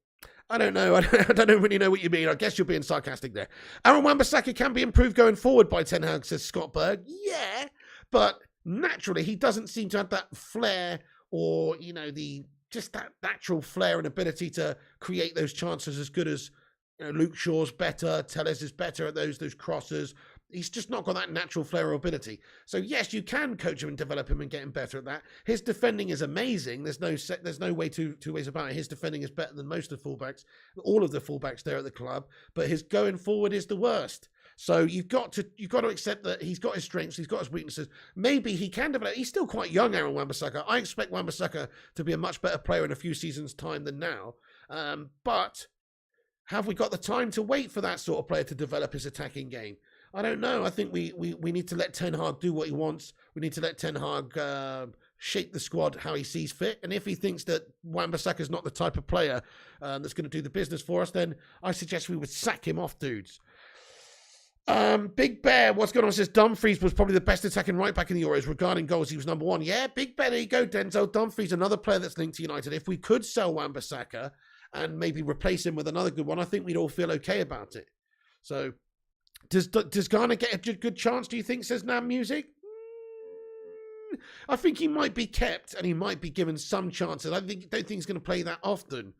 I don't know. I don't really know what you mean. I guess you're being sarcastic there. Aaron Wan-Bissaka can be improved going forward by Ten Hag, says Scott Berg. Yeah, but naturally he doesn't seem to have that flair or, just that natural flair and ability to create those chances as good as Luke Shaw's better. Telles is better at those crosses. He's just not got that natural flair or ability. So yes, you can coach him and develop him and get him better at that. His defending is amazing. There's no way two ways about it. His defending is better than most of the fullbacks, all of the fullbacks there at the club. But his going forward is the worst. So you've got to accept that he's got his strengths, he's got his weaknesses. Maybe he can develop. He's still quite young, Aaron Wan-Bissaka. I expect Wan-Bissaka to be a much better player in a few seasons' time than now. But have we got the time to wait for that sort of player to develop his attacking game? I don't know. I think we need to let Ten Hag do what he wants. We need to let Ten Hag shape the squad how he sees fit. And if he thinks that Wan-Bissaka is not the type of player that's going to do the business for us, then I suggest we would sack him off, dudes. Big Bear, what's going on? Says Dumfries was probably the best attacking right back in the Euros. Regarding goals, he was number one. Yeah, Big Bear, there you go. Denzel Dumfries, another player that's linked to United. If we could sell Wan-Bissaka and maybe replace him with another good one, I think we'd all feel okay about it. So, does Ghana get a good chance, do you think, says Nam Music? I think he might be kept and he might be given some chances. I don't think he's going to play that often.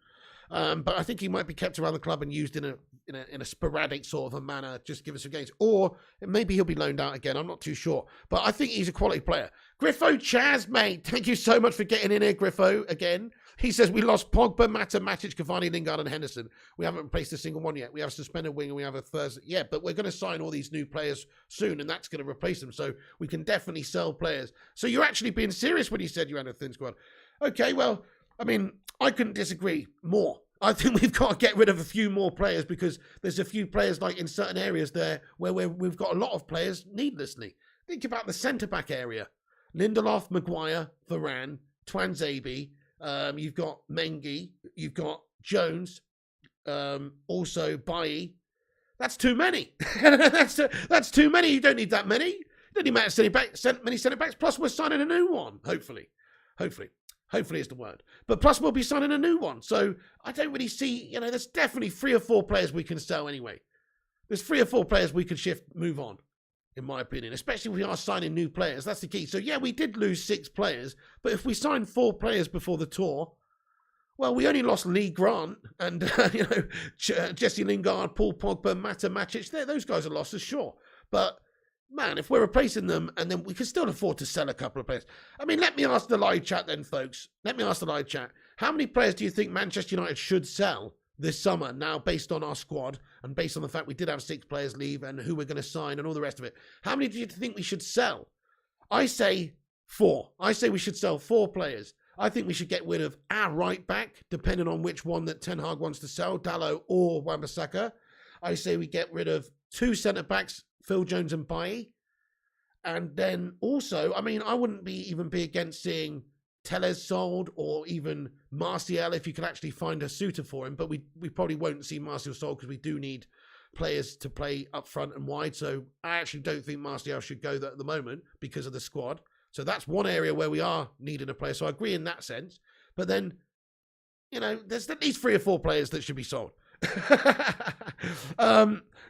But I think he might be kept around the club and used in a sporadic sort of a manner, just give us some games. Or maybe he'll be loaned out again. I'm not too sure. But I think he's a quality player. Griffo Chaz, mate. Thank you so much for getting in here, Griffo, again. He says we lost Pogba, Mata, Matic, Cavani, Lingard and Henderson. We haven't replaced a single one yet. We have a suspended wing and we have a Thursday. Yeah, but we're going to sign all these new players soon and that's going to replace them. So we can definitely sell players. So you're actually being serious when you said you had a thin squad. Okay, well, I mean, I couldn't disagree more. I think we've got to get rid of a few more players because there's a few players like in certain areas there where we've got a lot of players needlessly. Think about the centre-back area. Lindelof, Maguire, Varane, Twanzebe. You've got Mengi. You've got Jones. Also Bailly. That's too many. That's too many. You don't need that many. You don't need many centre-backs. Plus we're signing a new one, hopefully. Hopefully is the word. But plus we'll be signing a new one. So I don't really see, there's definitely 3 or 4 players we can sell anyway. There's 3 or 4 players we can move on, in my opinion. Especially if we are signing new players. That's the key. So yeah, we did lose 6 players. But if we signed 4 players before the tour, well, we only lost Lee Grant and, Jesse Lingard, Paul Pogba, Mata, Matic. Those guys are losses, sure. But man, if we're replacing them, and then we can still afford to sell a couple of players. I mean, let me ask the live chat then, folks. Let me ask the live chat. How many players do you think Manchester United should sell this summer now based on our squad and based on the fact we did have 6 players leave and who we're going to sign and all the rest of it? How many do you think we should sell? I say 4. I say we should sell 4 players. I think we should get rid of our right back, depending on which one that Ten Hag wants to sell, Dalot or Wan-Bissaka. I say we get rid of 2 centre-backs, Phil Jones and Bailly. And then also, I mean, I wouldn't even be against seeing Telles sold or even Martial if you could actually find a suitor for him. But we probably won't see Martial sold because we do need players to play up front and wide. So I actually don't think Martial should go there at the moment because of the squad. So that's one area where we are needing a player. So I agree in that sense. But then, there's at least 3 or 4 players that should be sold.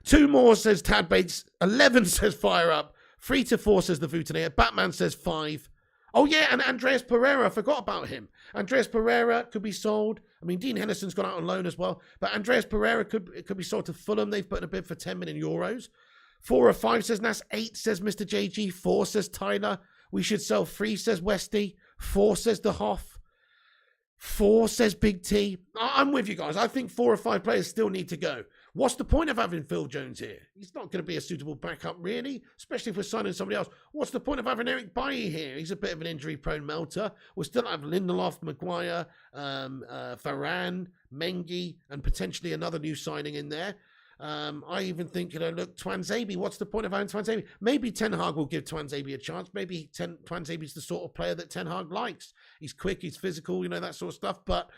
2 more, says Tad Bates. 11 says Fire Up. 3 to 4 says the Voutineer. Batman says 5. Oh yeah, and Andreas Pereira, I forgot about him. Andreas Pereira could be sold. I mean, Dean Henderson's gone out on loan as well. But Andreas Pereira could be sold to Fulham. They've put in a bid for 10 million euros. 4 or 5 says Nas. 8 says Mr. JG. 4 says Tyler. We should sell 3 says Westy. 4 says The Hoff. 4 says Big T. I'm with you guys. I think 4 or 5 players still need to go. What's the point of having Phil Jones here? He's not going to be a suitable backup, really, especially if we're signing somebody else. What's the point of having Eric Bailly here? He's a bit of an injury-prone melter. We'll still have Lindelof, Maguire, Varane, Mengi, and potentially another new signing in there. I even think, look, Twanzebe, what's the point of having Twanzebe? Maybe Ten Hag will give Twanzebe a chance. Maybe Twanzebe's the sort of player that Ten Hag likes. He's quick, he's physical, that sort of stuff. But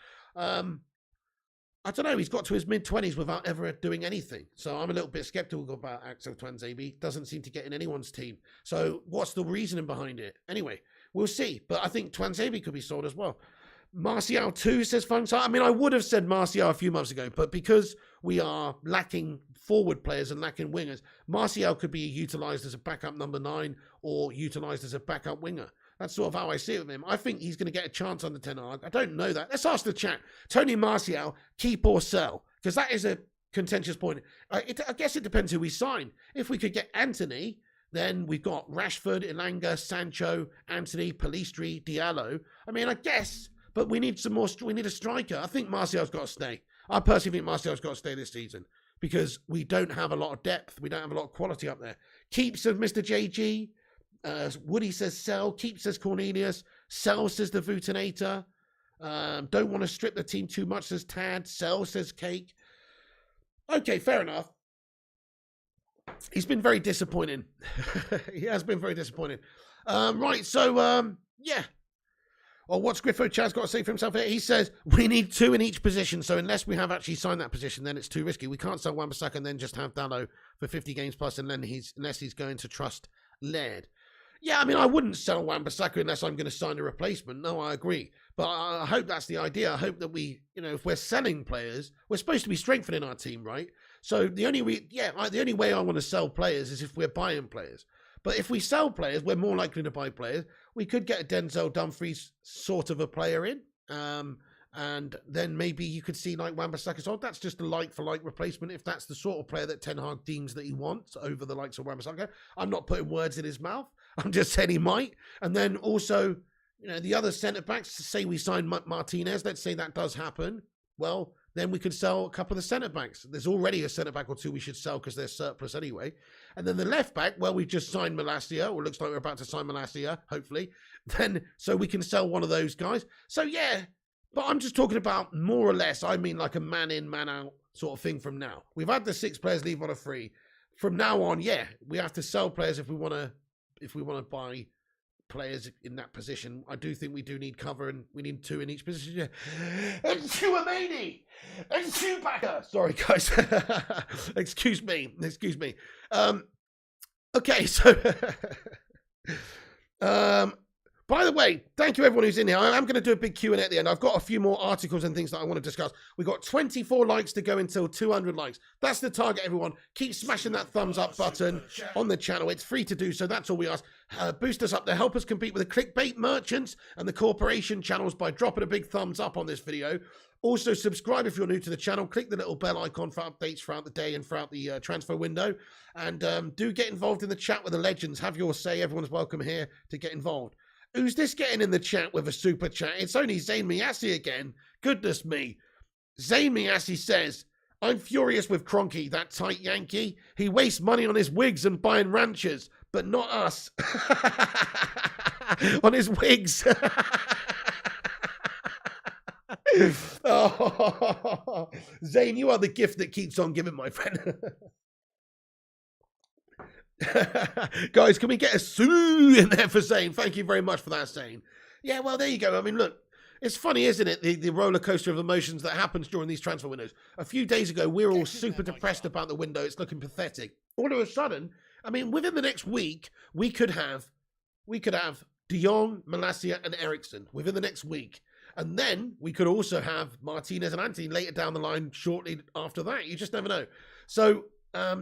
I don't know, he's got to his mid-20s without ever doing anything. So I'm a little bit skeptical about Axel Twanzebe. Doesn't seem to get in anyone's team. So what's the reasoning behind it? Anyway, we'll see. But I think Twanzebe could be sold as well. Martial 2 says Funks. I mean, I would have said Martial a few months ago, but because we are lacking forward players and lacking wingers, Martial could be utilised as a backup number 9 or utilised as a backup winger. That's sort of how I see it with him. I think he's going to get a chance under Ten Hag. I don't know that. Let's ask the chat. Tony Martial, keep or sell? Because that is a contentious point. I guess it depends who we sign. If we could get Anthony, then we've got Rashford, Elanga, Sancho, Anthony, Pellistri, Diallo. I mean, I guess, but we need some more. We need a striker. I think Martial's got to stay. I personally think Martial's got to stay this season because we don't have a lot of depth. We don't have a lot of quality up there. Keep says Mr. JG. Woody says sell. Keep says Cornelius. Sell says the Vutinator. Don't want to strip the team too much says Tad. Sell says Cake. Okay, fair enough. He's been very disappointing. He has been very disappointing. Right, so, yeah. Or what's Griffo Chaz got to say for himself here? He says, we need 2 in each position, so unless we have actually signed that position, then it's too risky. We can't sell Wan-Bissaka and then just have Dallo for 50 games plus, and then unless he's going to trust Laird. Yeah, I mean, I wouldn't sell Wan-Bissaka unless I'm going to sign a replacement. No, I agree. But I hope that's the idea. I hope that we, if we're selling players, we're supposed to be strengthening our team, right? So the only way I want to sell players is if we're buying players. But if we sell players, we're more likely to buy players. We could get a Denzel Dumfries sort of a player in. And then maybe you could see like Wan-Bissaka. So that's just a like-for-like replacement if that's the sort of player that Ten Hag deems that he wants over the likes of Wan-Bissaka. I'm not putting words in his mouth. I'm just saying he might. And then also, the other centre-backs, say we sign Martinez, let's say that does happen. Well, then we could sell a couple of the centre-backs. There's already a centre-back or 2 we should sell because they're surplus anyway. And then the left-back, well, we've just signed Malacia, or it looks like we're about to sign Malacia, hopefully. Then, so we can sell one of those guys. So, yeah, but I'm just talking about more or less, I mean like a man-in, man-out sort of thing from now. We've had the 6 players leave on a free. From now on, yeah, we have to sell players if we want to buy players in that position. I do think we do need cover, and we need 2 in each position. Yeah. And Chouameni and Chewbacca. Sorry, guys. Excuse me. Okay, so by the way, thank you everyone who's in here. I am going to do a big Q&A at the end. I've got a few more articles and things that I want to discuss. We've got 24 likes to go until 200 likes. That's the target, everyone. Keep smashing that thumbs up button on the channel. It's free to do, so that's all we ask. Boost us up there. Help us compete with the clickbait merchants and the corporation channels by dropping a big thumbs up on this video. Also, subscribe if you're new to the channel. Click the little bell icon for updates throughout the day and throughout the transfer window. And do get involved in the chat with the legends. Have your say. Everyone's welcome here to get involved. Who's this getting in the chat with a super chat? It's only Zayn Miassi again. Goodness me. Zayn Miassi says, I'm furious with Kroenke, that tight Yankee. He wastes money on his wigs and buying ranchers, but not us. On his wigs. Oh, Zayn, you are the gift that keeps on giving, my friend. Guys, can we get a sue in there for Zayn? Thank you very much for that, Zayn. Yeah, well, there you go. I mean, look, it's funny, isn't it? The roller coaster of emotions that happens during these transfer windows. A few days ago, we were all super depressed about the window. It's looking pathetic. All of a sudden, I mean, within the next week, we could have De Jong, Malacia, and Eriksen within the next week. And then we could also have Martinez and Antony later down the line shortly after that. You just never know. So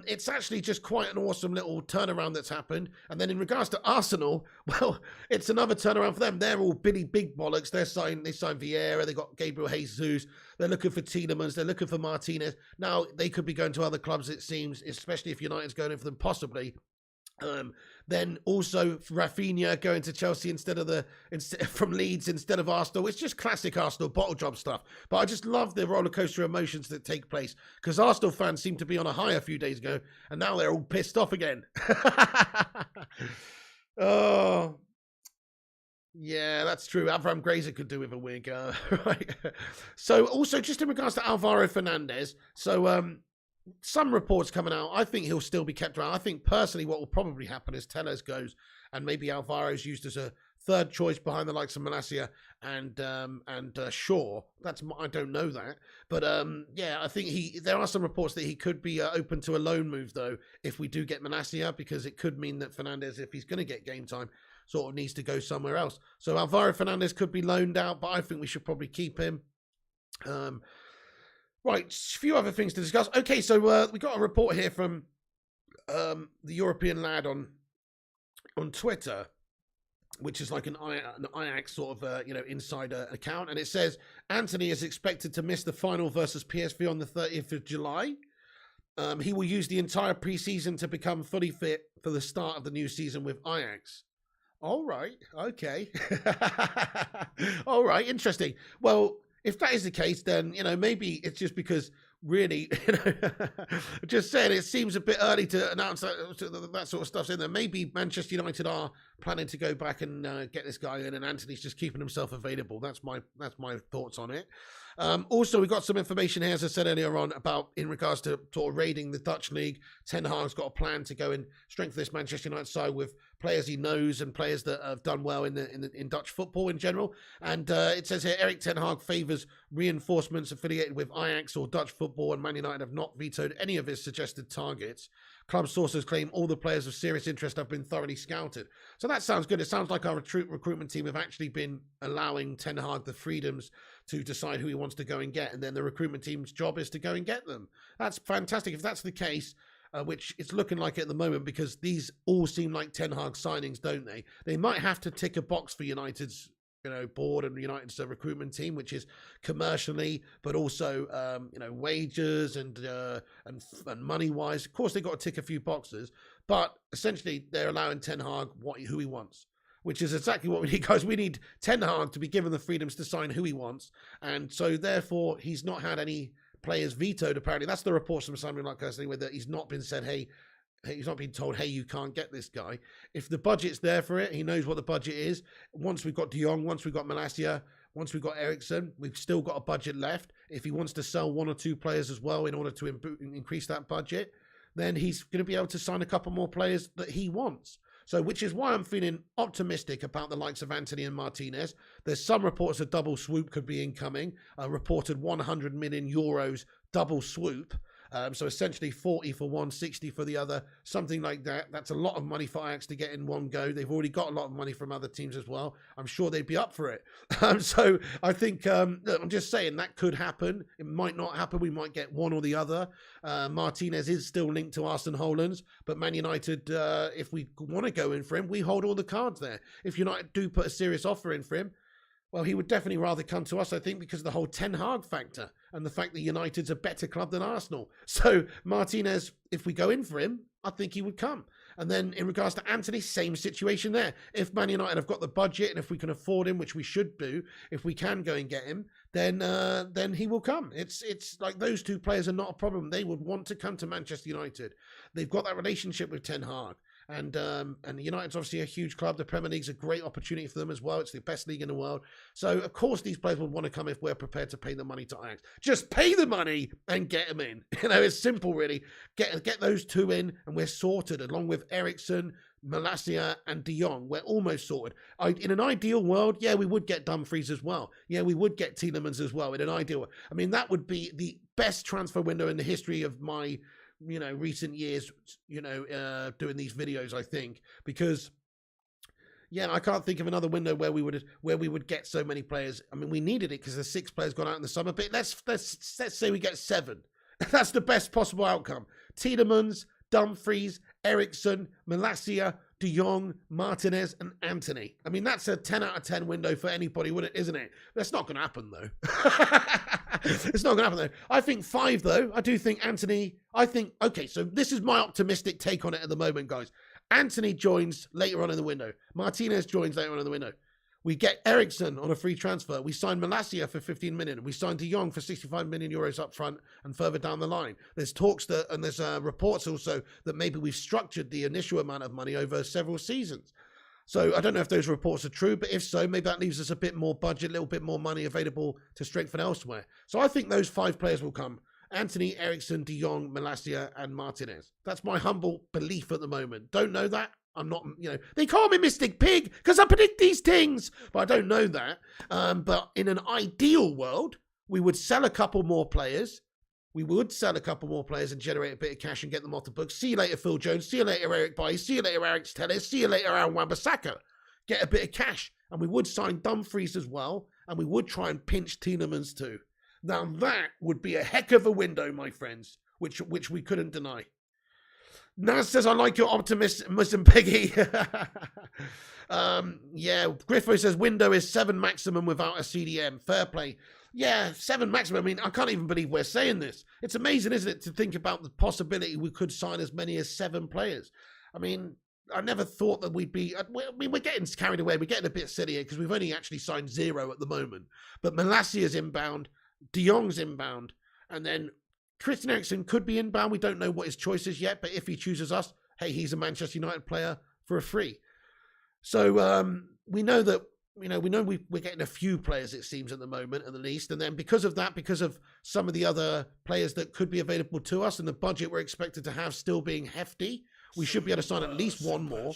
it's actually just quite an awesome little turnaround that's happened. And then in regards to Arsenal, well, it's another turnaround for them. They're all big bollocks. They signed Vieira. They got Gabriel Jesus. They're looking for Tielemans. They're looking for Martinez. Now, they could be going to other clubs, it seems, especially if United's going in for them, possibly. Then also Rafinha going to Chelsea from Leeds instead of Arsenal. It's just classic Arsenal bottle job stuff. But I just love the roller coaster emotions that take place because Arsenal fans seem to be on a high a few days ago, and now they're all pissed off again. Oh, yeah, that's true. Avram Grazer could do with a wig, right? So also just in regards to Alvaro Fernandez, so some reports coming out, I think he'll still be kept around. I think personally what will probably happen is Tellez goes and maybe Alvaro's used as a third choice behind the likes of Malacia and Shaw. I don't know that. But yeah, I think there are some reports that he could be open to a loan move though if we do get Malacia, because it could mean that Fernandez, if he's going to get game time, sort of needs to go somewhere else. So Alvaro Fernandez could be loaned out, but I think we should probably keep him. Right, a few other things to discuss. Okay, so we got a report here from the European lad on Twitter, which is like an Ajax sort of insider account, and it says Antony is expected to miss the final versus PSV on the 30th of July. He will use the entire preseason to become fully fit for the start of the new season with Ajax. All right, okay. All right, interesting. Well, if that is the case, then, maybe it's just because really, just saying, it seems a bit early to announce that sort of stuff's in there. Maybe Manchester United are planning to go back and get this guy in, and Antony's just keeping himself available. That's my thoughts on it. Also, we got some information here, as I said earlier on, about in regards to sort of raiding the Dutch league. Ten Hag's got a plan to go and strengthen this Manchester United side with players he knows and players that have done well in Dutch football in general. And it says here, Erik Ten Hag favours reinforcements affiliated with Ajax or Dutch football, and Man United have not vetoed any of his suggested targets. Club sources claim all the players of serious interest have been thoroughly scouted. So that sounds good. It sounds like our recruitment team have actually been allowing Ten Hag the freedoms to decide who he wants to go and get, and then the recruitment team's job is to go and get them. That's fantastic. If that's the case, which it's looking like at the moment, because these all seem like Ten Hag signings, don't they? They might have to tick a box for United's board and United's recruitment team, which is commercially, but also wages and money wise. Of course, they've got to tick a few boxes, but essentially they're allowing Ten Hag who he wants, which is exactly what we need, guys. We need Ten Hag to be given the freedoms to sign who he wants, and so therefore he's not had any players vetoed. Apparently, that's the reports from Simon Lucas anyway, that he's not been said, hey, he's not been told, hey, you can't get this guy. If the budget's there for it, he knows what the budget is. Once we've got Jong, once we've got Malacia, once we've got Eriksson, we've still got a budget left. If he wants to sell one or two players as well in order to increase that budget, then he's going to be able to sign a couple more players that he wants. So, which is why I'm feeling optimistic about the likes of Antony and Martinez. There's some reports a double swoop could be incoming, a reported 100 million euros double swoop. So essentially 40 for one, 60 for the other, something like that. That's a lot of money for Ajax to get in one go. They've already got a lot of money from other teams as well. I'm sure they'd be up for it. So I think, I'm just saying that could happen. It might not happen. We might get one or the other. Martinez is still linked to Arsene Hollands, but Man United, if we want to go in for him, we hold all the cards there. If United do put a serious offer in for him, well, he would definitely rather come to us, I think, because of the whole Ten Hag factor and the fact that United's a better club than Arsenal. So Martinez, if we go in for him, I think he would come. And then in regards to Antony, same situation there. If Man United have got the budget and if we can afford him, which we should do, if we can go and get him, then he will come. It's like those two players are not a problem. They would want to come to Manchester United. They've got that relationship with Ten Hag. And United's obviously a huge club. The Premier League's a great opportunity for them as well. It's the best league in the world. So, of course, these players would want to come if we're prepared to pay the money to Ajax. Just pay the money and get them in. It's simple, really. Get those two in and we're sorted, along with Eriksson, Malacia and De Jong. We're almost sorted. In an ideal world, yeah, we would get Dumfries as well. Yeah, we would get Tielemans as well in an ideal world. I mean, that would be the best transfer window in the history of my recent years, doing these videos, I think, because I can't think of another window where we would get so many players. I mean, we needed it because the 6 players gone out in the summer, but let's say we get 7. That's the best possible outcome. Tielemans, Dumfries, Eriksson, Malacia, De Jong, Martinez, and Antony. I mean, that's a 10 out of 10 window for anybody, isn't it? That's not going to happen, though. It's not going to happen, though. I think 5, though. I do think Antony... Okay, so this is my optimistic take on it at the moment, guys. Antony joins later on in the window. Martinez joins later on in the window. We get Eriksson on a free transfer. We sign Malacia for 15 million. We sign De Jong for 65 million euros up front and further down the line. There's talks and there's reports also that maybe we've structured the initial amount of money over several seasons. So I don't know if those reports are true, but if so, maybe that leaves us a bit more budget, a little bit more money available to strengthen elsewhere. So I think those 5 players will come. Antony, Eriksson, De Jong, Malacia, and Martinez. That's my humble belief at the moment. Don't know that. I'm not, they call me Mystic Pig because I predict these things, but I don't know that. But in an ideal world, we would sell a couple more players. We would sell a couple more players and generate a bit of cash and get them off the books. See you later, Phil Jones. See you later, Eric Bailly. See you later, Eric Telles. See you later, Aaron Wan-Bissaka. get a bit of cash. And we would sign Dumfries as well, and we would try and pinch Tielemans too. Now that would be a heck of a window, my friends, which we couldn't deny. Naz says, I like your optimism, Peggy. Yeah, Griffo says, window is 7 maximum without a CDM. Fair play. Yeah, 7 maximum. I mean, I can't even believe we're saying this. It's amazing, isn't it, to think about the possibility we could sign as many as 7 players. I mean, I never thought that we'd be... I mean, we're getting carried away. We're getting a bit silly here because we've only actually signed 0 at the moment. But Malacia's inbound, De Jong's inbound, and then Christian Eriksen could be inbound. We don't know what his choice is yet, but if he chooses us, hey, he's a Manchester United player for a free. So we know that, we're getting a few players, it seems, at the moment, at the least. And then because of that, because of some of the other players that could be available to us and the budget we're expected to have still being hefty, we should be able to sign at least 1 more.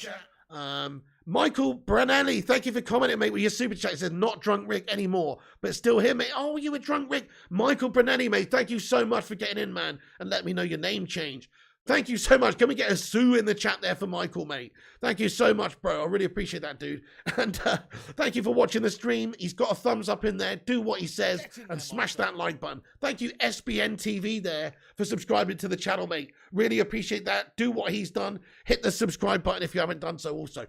Michael Branelli, thank you for commenting, mate, with your super chat. It says, not drunk Rick anymore, but still here, mate. Oh, you were drunk Rick. Michael Branelli, mate, thank you so much for getting in, man, and let me know your name change. Thank you so much. Can we get a sue in the chat there for Michael, mate? Thank you so much, bro. I really appreciate that, dude. And thank you for watching the stream. He's got a thumbs up in there. Do what he says and smash that like button. Thank you, SBN TV there, for subscribing to the channel, mate. Really appreciate that. Do what he's done. Hit the subscribe button if you haven't done so also.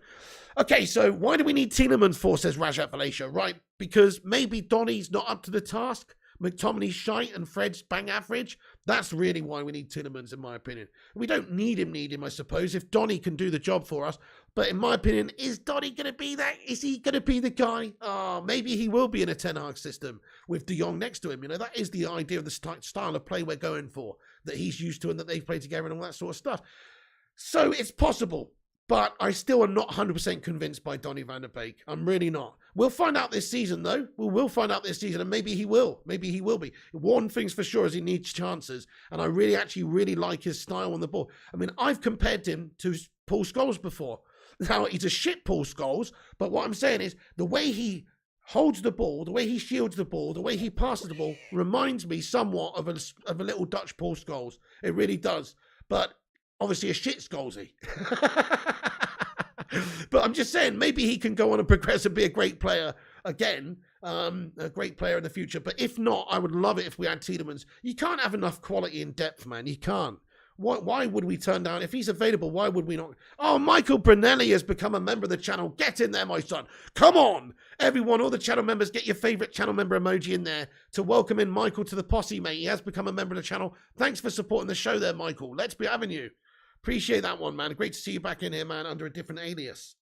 Okay, so why do we need Tielemans for, says Rajat Valacia? Right, because maybe Donny's not up to the task. McTominay's shite and Fred's bang average. That's really why we need Tielemans, in my opinion. We don't need him, I suppose, if Donny can do the job for us. But in my opinion, is Donny going to be that? Is he going to be the guy? Oh, maybe he will be in a Ten Hag system with De Jong next to him. That is the idea of the style of play we're going for, that he's used to and that they've played together and all that sort of stuff. So it's possible. But I still am not 100% convinced by Donny van der Beek. I'm really not. We'll find out this season, though. We'll find out this season, and maybe he will. Maybe he will be. One thing's for sure is he needs chances, and I really like his style on the ball. I mean, I've compared him to Paul Scholes before. Now, he's a shit Paul Scholes, but what I'm saying is the way he holds the ball, the way he shields the ball, the way he passes the ball reminds me somewhat of a little Dutch Paul Scholes. It really does. But obviously a shit Scholesy. But I'm just saying, maybe he can go on and progress and be a great player again, a great player in the future. But if not, I would love it if we had Tielemans. You can't have enough quality in depth, man. You can't. Why would we turn down? If he's available, why would we not? Oh, Michael Brunelli has become a member of the channel. Get in there, my son. Come on. Everyone, all the channel members, get your favorite channel member emoji in there to welcome in Michael to the posse, mate. He has become a member of the channel. Thanks for supporting the show there, Michael. Let's be having you. Appreciate that one, man. Great to see you back in here, man, under a different alias.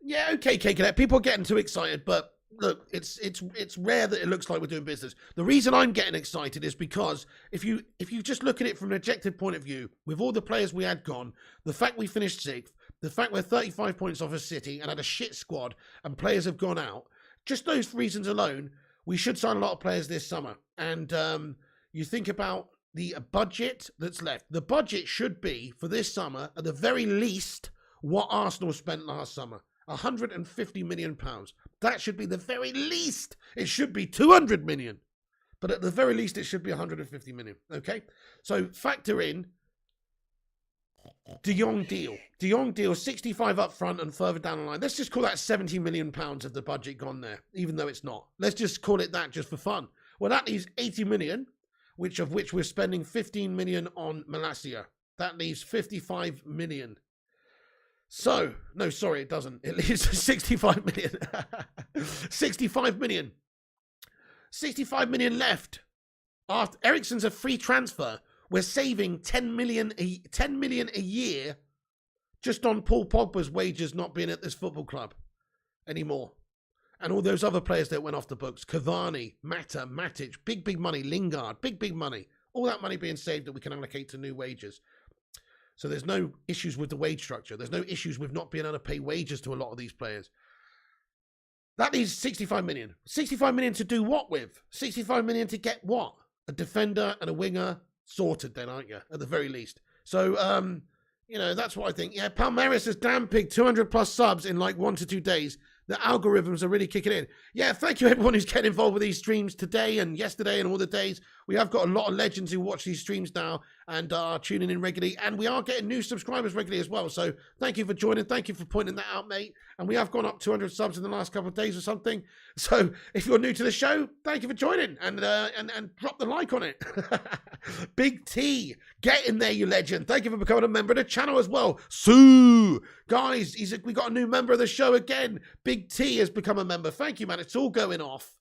Yeah, okay, K-Cadet. People are getting too excited, but look, it's rare that it looks like we're doing business. The reason I'm getting excited is because if you just look at it from an objective point of view, with all the players we had gone, the fact we finished 6th, the fact we're 35 points off a City and had a shit squad and players have gone out, just those reasons alone, we should sign a lot of players this summer. And you think about the budget that's left. The budget should be, for this summer, at the very least, what Arsenal spent last summer. £150 million. That should be the very least. It should be 200 million. But at the very least, it should be 150 million. Okay? So factor in De Jong deal. De Jong deal, 65 up front and further down the line. Let's just call that £70 million of the budget gone there, even though it's not. Let's just call it that just for fun. Well, that leaves 80 million. Of which we're spending 15 million on Malacia. That leaves 55 million. So, no, sorry, it doesn't. It leaves 65 million. 65 million. 65 million left. After Eriksen's a free transfer. We're saving 10 million a year just on Paul Pogba's wages not being at this football club anymore. And all those other players that went off the books, Cavani, Mata, Matic, big money, Lingard, big money. All that money being saved that we can allocate to new wages. So there's no issues with the wage structure. There's no issues with not being able to pay wages to a lot of these players. That leaves 65 million. 65 million to do what with? 65 million to get what? A defender and a winger sorted then, aren't you? At the very least. So, that's what I think. Yeah, Palmeiras says, damn pig, 200 plus subs in like 1 to 2 days. The algorithms are really kicking in. Yeah, thank you everyone who's getting involved with these streams today and yesterday and all the days. We have got a lot of legends who watch these streams now and are tuning in regularly. And we are getting new subscribers regularly as well. So thank you for joining. Thank you for pointing that out, mate. And we have gone up 200 subs in the last couple of days or something. So if you're new to the show, thank you for joining and drop the like on it. Big T, get in there, you legend. Thank you for becoming a member of the channel as well. Sue, guys, we got a new member of the show again. Big T has become a member. Thank you, man. It's all going off.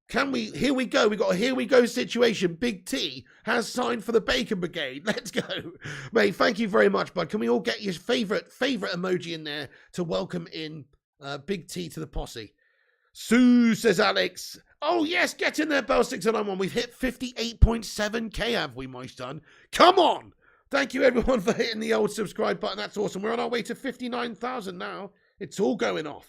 Here we go. We got a here we go situation. Big T has signed for the Bacon Brigade. Let's go. Mate, thank you very much, bud. Can we all get your favorite emoji in there to welcome in Big T to the posse? Sue, says Alex. Oh, yes, get in there, Bell 691. We've hit 58.7k, have we, my son? Come on. Thank you, everyone, for hitting the old subscribe button. That's awesome. We're on our way to 59,000 now. It's all going off.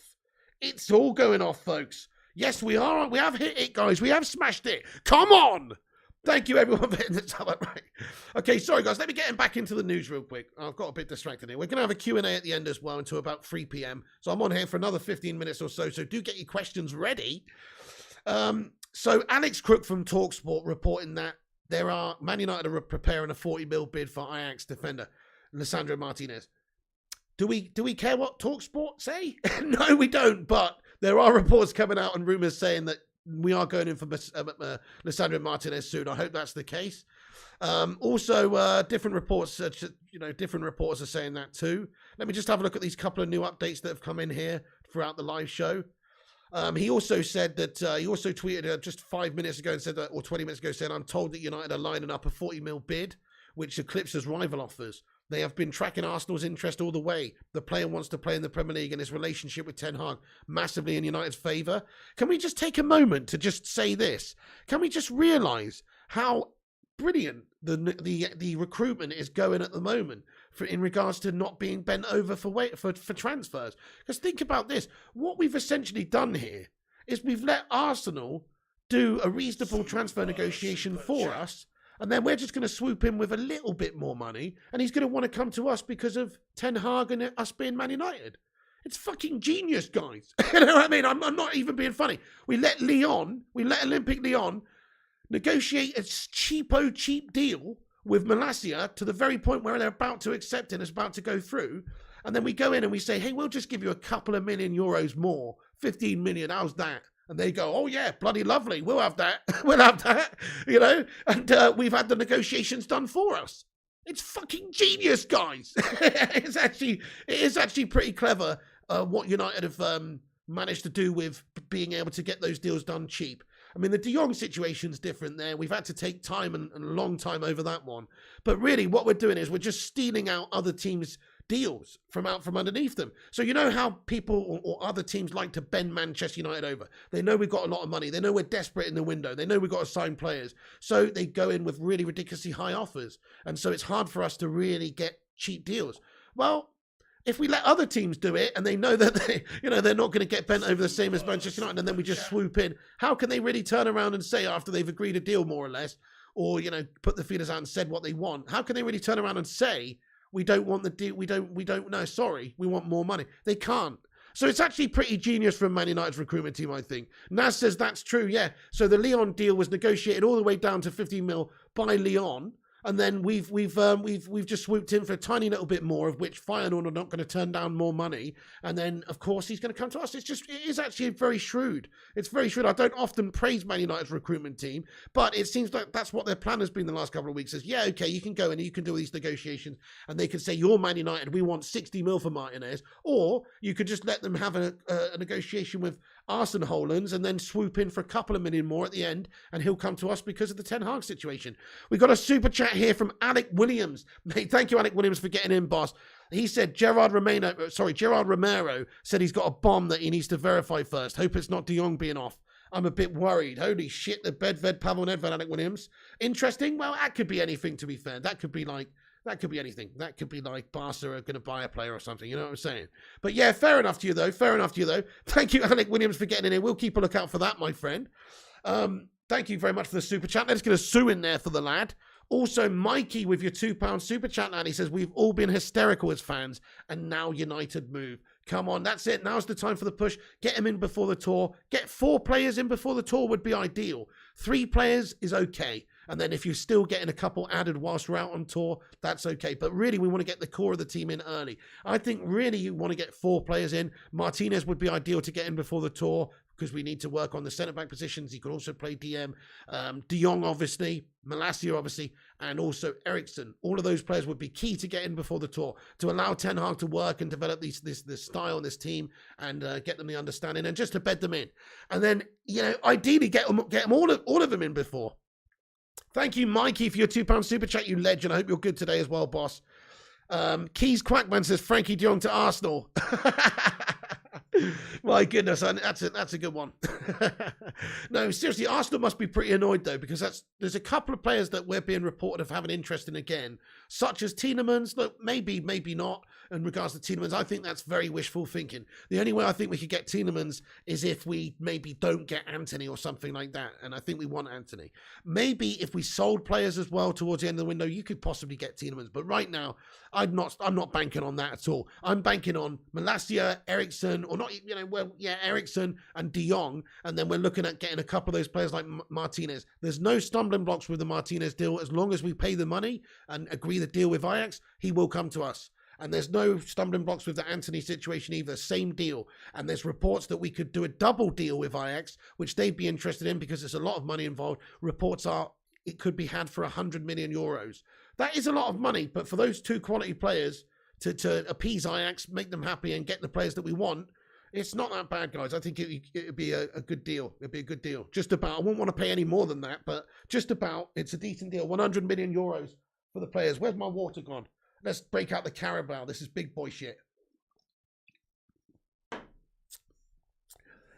It's all going off, folks. Yes, we are. We have hit it, guys. We have smashed it. Come on. Thank you, everyone, for hitting the tab up. Right. Okay, sorry, guys. Let me get back into the news real quick. I've got a bit distracted here. We're going to have a Q&A at the end as well until about 3 p.m. So I'm on here for another 15 minutes or so. So do get your questions ready. So Alex Crook from TalkSport reporting that Man United are preparing a 40 mil bid for Ajax defender Lisandro Martinez. Do we care what TalkSport say? No, we don't. But there are reports coming out and rumors saying that we are going in for Lisandro Martinez soon. I hope that's the case. Also, different reports, different reporters are saying that too. Let me just have a look at these couple of new updates that have come in here throughout the live show. He also said that he also tweeted just 5 minutes ago and said that, or 20 minutes ago, saying, "I'm told that United are lining up a 40 mil bid, which eclipses rival offers. They have been tracking Arsenal's interest all the way. The player wants to play in the Premier League and his relationship with Ten Hag massively in United's favour." Can we just take a moment to just say this? Can we just realise how brilliant the recruitment is going at the moment in regards to not being bent over for transfers? Because think about this. What we've essentially done here is we've let Arsenal do a reasonable transfer negotiation for us. And then we're just going to swoop in with a little bit more money. And he's going to want to come to us because of Ten Hag and us being Man United. It's fucking genius, guys. You know what I mean? I'm not even being funny. We let Olympic Lyon negotiate a cheap deal with Malacia to the very point where they're about to accept it and it's about to go through. And then we go in and we say, hey, we'll just give you a couple of million euros more. 15 million, how's that? And they go, oh, yeah, bloody lovely. We'll have that. We'll have that, you know. And we've had the negotiations done for us. It's fucking genius, guys. It is actually pretty clever what United have managed to do with being able to get those deals done cheap. I mean, the De Jong situation's different there. We've had to take time and a long time over that one. But really, what we're doing is we're just stealing out other teams' deals from underneath them. So you know how people or other teams like to bend Manchester United over. They know we've got a lot of money. They know we're desperate in the window. They know we've got to sign players. So they go in with really ridiculously high offers. And so it's hard for us to really get cheap deals. Well, if we let other teams do it and they know that they're not going to get bent over the same as Manchester United, and then we just swoop in, how can they really turn around and say after they've agreed a deal more or less, or put the feelers out and said what they want? How can they really turn around and say, we don't want the deal, we don't know, sorry, we want more money? They can't. So it's actually pretty genius from Man United's recruitment team, I think. Naz says that's true, yeah. So the Lyon deal was negotiated all the way down to 15 mil by Lyon. And then we've just swooped in for a tiny little bit more, of which Feyenoord are not going to turn down more money. And then, of course, he's going to come to us. It is actually very shrewd. It's very shrewd. I don't often praise Man United's recruitment team, but it seems like that's what their plan has been the last couple of weeks. Is, yeah, okay, you can go in and you can do all these negotiations, and they can say, you're Man United, we want 60 mil for Martinez. Or you could just let them have a negotiation with Arsene Hollands and then swoop in for a couple of million more at the end, and he'll come to us because of the Ten Hag situation. We got a super chat here from Alec Williams. Mate, thank you, Alec Williams, for getting in, boss. He said Gerard Romero said he's got a bomb that he needs to verify first. Hope it's not De Jong being off. I'm a bit worried. Holy shit, the Bedved, Pavel Nedved, Alec Williams. Interesting. Well, that could be anything, to be fair. That could be anything. That could be like Barca are going to buy a player or something. You know what I'm saying? But yeah, fair enough to you, though. Thank you, Alec Williams, for getting in here. We'll keep a lookout for that, my friend. Thank you very much for the super chat. Let's get a Sue in there for the lad. Also, Mikey with your £2 super chat, lad. He says, we've all been hysterical as fans, and now United move. Come on, that's it. Now's the time for the push. Get him in before the tour. Get 4 players in before the tour would be ideal. 3 players is okay. And then if you're still getting a couple added whilst we're out on tour, that's okay. But really, we want to get the core of the team in early. I think really you want to get 4 players in. Martinez would be ideal to get in before the tour because we need to work on the centre-back positions. He could also play DM. Jong, obviously. Malacia, obviously. And also Eriksson. All of those players would be key to get in before the tour to allow Ten Hag to work and develop this style and this team and get them the understanding and just to bed them in. And then, ideally get them all of them in before. Thank you, Mikey, for your £2 super chat, you legend. I hope you're good today as well, boss. Keys Quackman says Frankie de Jong to Arsenal. My goodness, that's a good one. No, seriously, Arsenal must be pretty annoyed though, because there's a couple of players that we're being reported of having interest in again, such as Tielemans. Look, maybe not. In regards to Tielemans, I think that's very wishful thinking. The only way I think we could get Tielemans is if we maybe don't get Anthony or something like that, and I think we want Anthony. Maybe if we sold players as well towards the end of the window, you could possibly get Tielemans. But right now, I'm not banking on that at all. I'm banking on Malacia, Eriksson, or not, Eriksson and De Jong, and then we're looking at getting a couple of those players like Martinez. There's no stumbling blocks with the Martinez deal. As long as we pay the money and agree the deal with Ajax, he will come to us. And there's no stumbling blocks with the Anthony situation either. Same deal. And there's reports that we could do a double deal with Ajax, which they'd be interested in because there's a lot of money involved. Reports are it could be had for 100 million euros. That is a lot of money, but for those 2 quality players to appease Ajax, make them happy and get the players that we want, it's not that bad, guys. I think it'd be a good deal. It'd be a good deal. Just about. I wouldn't want to pay any more than that, but just about. It's a decent deal. 100 million euros for the players. Where's my water gone? Let's break out the Carabao. This is big boy shit.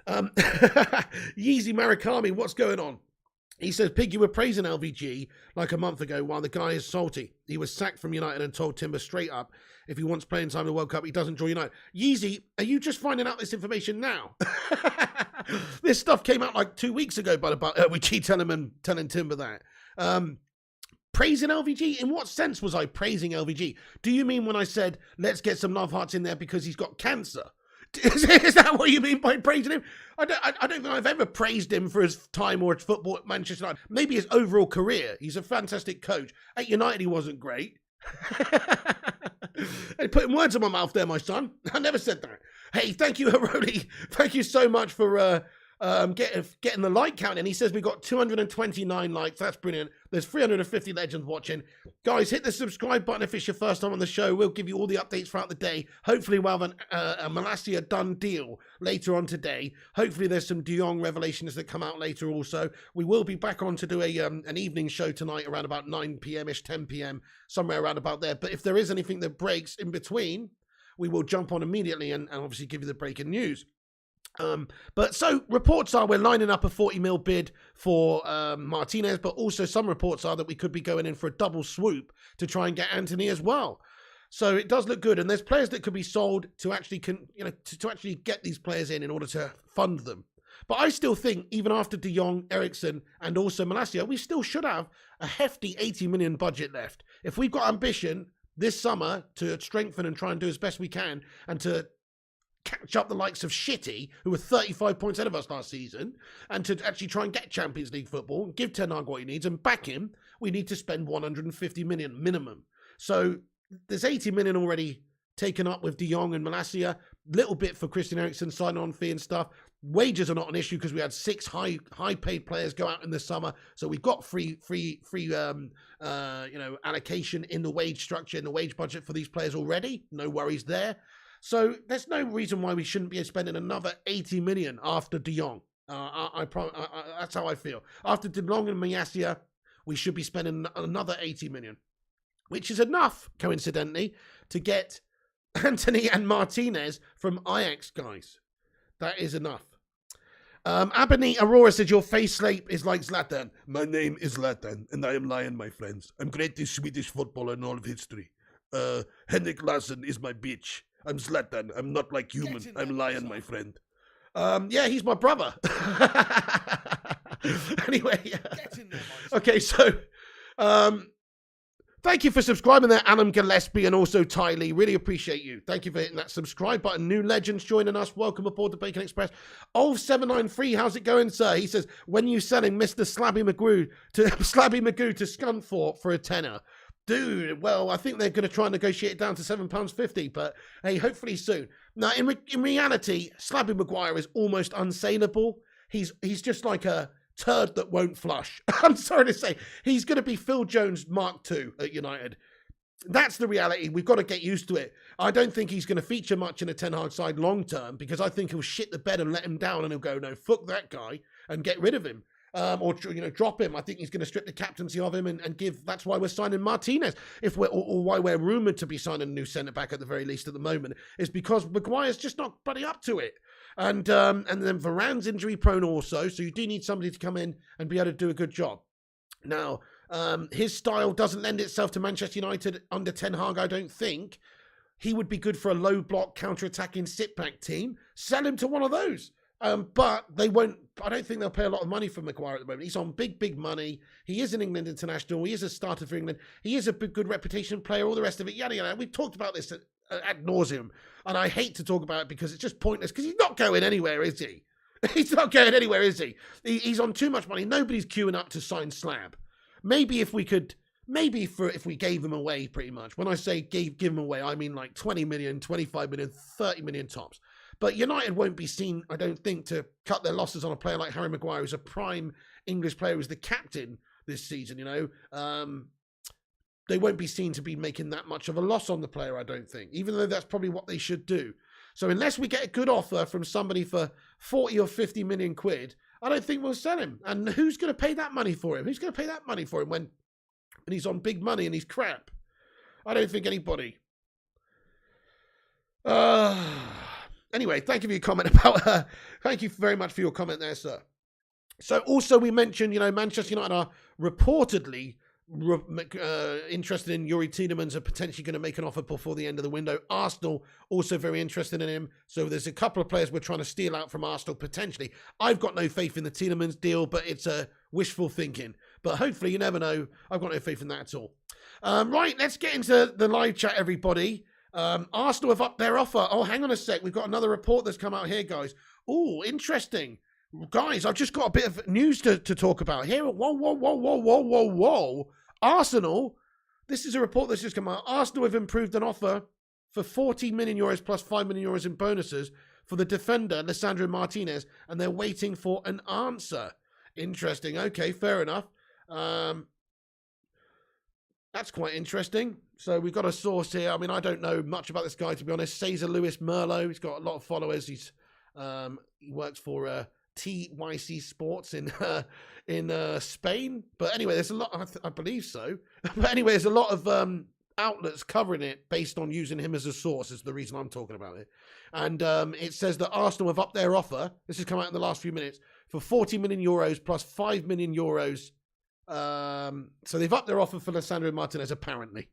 Yeezy Marakami, what's going on? He says, Pig, you were praising LVG like a month ago while the guy is salty. He was sacked from United and told Timber straight up if he wants playing time in the World Cup, he doesn't join United. Yeezy, are you just finding out this information now? This stuff came out like 2 weeks ago, but about LVG telling Timber that. Praising LVG? In what sense was I praising LVG? Do you mean when I said, let's get some love hearts in there because he's got cancer? Is that what you mean by praising him? I don't think I've ever praised him for his time or his football at Manchester United. Maybe his overall career. He's a fantastic coach. At United, he wasn't great. Hey, putting words in my mouth there, my son. I never said that. Hey, thank you, Aroli. Thank you so much for getting the like count in. He says we got 229 likes. That's brilliant. There's 350 legends watching. Guys, hit the subscribe button if it's your first time on the show. We'll give you all the updates throughout the day. Hopefully we'll have a Malacia done deal later on today. Hopefully there's some De Jong revelations that come out later also. We will be back on to do an evening show tonight around about 9 p.m-ish, 10 p.m, somewhere around about there. But if there is anything that breaks in between, we will jump on immediately and obviously give you the breaking news. But so reports are we're lining up a 40 mil bid for Martinez, but also some reports are that we could be going in for a double swoop to try and get Anthony as well. So it does look good, and there's players that could be sold to actually to actually get these players in order to fund them. But I still think even after De Jong, Eriksson, and also Malacia, we still should have a hefty 80 million budget left. If we've got ambition this summer to strengthen and try and do as best we can, and to catch up the likes of Shitty, who were 35 points ahead of us last season, and to actually try and get Champions League football, and give Ten Hag what he needs, and back him, we need to spend 150 million minimum. So there's 80 million already taken up with De Jong and Malacia, little bit for Christian Eriksen sign on fee and stuff. Wages are not an issue because we had 6 high paid players go out in the summer, so we've got free allocation in the wage structure, in the wage budget for these players already. No worries there. So there's no reason why we shouldn't be spending another 80 million after De Jong. That's how I feel. After De Jong and Malacia, we should be spending another 80 million, which is enough, coincidentally, to get Anthony and Martinez from Ajax, guys. That is enough. Abani Aurora said, your face shape is like Zlatan. My name is Zlatan, and I am Lion, my friends. I'm greatest Swedish footballer in all of history. Henrik Larsson is my bitch. I'm Zlatan. I'm not like human. I'm Lion, my friend. Yeah, he's my brother. Anyway. Okay, so Thank you for subscribing there, Alan Gillespie and also Ty Lee. Really appreciate you. Thank you for hitting that subscribe button. New legends joining us. Welcome aboard the Bacon Express. Olf793, how's it going, sir? He says, when you selling Mr. Slabby Magoo to Scunthorpe for a tenner? Dude, well, I think they're going to try and negotiate it down to £7.50, but hey, hopefully soon. Now, in reality, Slabby Maguire is almost unsaleable. He's just like a turd that won't flush. I'm sorry to say. He's going to be Phil Jones Mark II at United. That's the reality. We've got to get used to it. I don't think he's going to feature much in a Ten Hag side long term because I think he'll shit the bed and let him down and he'll go, no, fuck that guy and get rid of him. Or drop him. I think he's going to strip the captaincy of him and give. That's why we're signing Martinez. Or why we're rumoured to be signing a new centre back at the very least at the moment is because Maguire's just not bloody up to it. And then Varane's injury prone also, so you do need somebody to come in and be able to do a good job. Now, his style doesn't lend itself to Manchester United under Ten Hag, I don't think. He would be good for a low block counter-attacking sit-back team. Sell him to one of those. But they won't. I don't think they'll pay a lot of money for Maguire at the moment. He's on big money. He is an England international. He is a starter for England. He is a good reputation player. All the rest of it, yada yada. We've talked about this ad nauseum, and I hate to talk about it because it's just pointless. Because he's not going anywhere, is he? He's not going anywhere, is he? He's on too much money. Nobody's queuing up to sign Slab. Maybe if we could. Maybe if we gave them away, pretty much. When I say give them away, I mean like 20 million, 25 million, 30 million tops. But United won't be seen, I don't think, to cut their losses on a player like Harry Maguire, who's a prime English player, who's the captain this season, They won't be seen to be making that much of a loss on the player, I don't think, even though that's probably what they should do. So unless we get a good offer from somebody for 40 or 50 million quid, I don't think we'll sell him. And who's going to pay that money for him? Who's going to pay that money for him when he's on big money and he's crap? I don't think anybody. Anyway, thank you for your comment about thank you very much for your comment there, sir. So also we mentioned, Manchester United are reportedly interested in Yuri Tielemans and potentially going to make an offer before the end of the window. Arsenal also very interested in him. So there's a couple of players we're trying to steal out from Arsenal potentially. I've got no faith in the Tielemans deal, but it's a wishful thinking. But hopefully, you never know. I've got no faith in that at all. Right, let's get into the live chat, everybody. Arsenal have upped their offer. Oh, hang on a sec. We've got another report that's come out here, guys. Oh, interesting. Guys, I've just got a bit of news to talk about here. Whoa. Arsenal, this is a report that's just come out. Arsenal have improved an offer for 14 million euros plus 5 million euros in bonuses for the defender, Lisandro Martinez, and they're waiting for an answer. Interesting. Okay, fair enough. That's quite interesting. So we've got a source here. I mean, I don't know much about this guy, to be honest. Cesar Luis Merlo. He's got a lot of followers. He works for TYC Sports in Spain. But anyway, there's a lot. I believe so. But anyway, there's a lot of outlets covering it based on using him as a source. Is the reason I'm talking about it. And it says that Arsenal have upped their offer. This has come out in the last few minutes for 40 million euros plus 5 million euros. So they've upped their offer for Lisandro Martinez, apparently.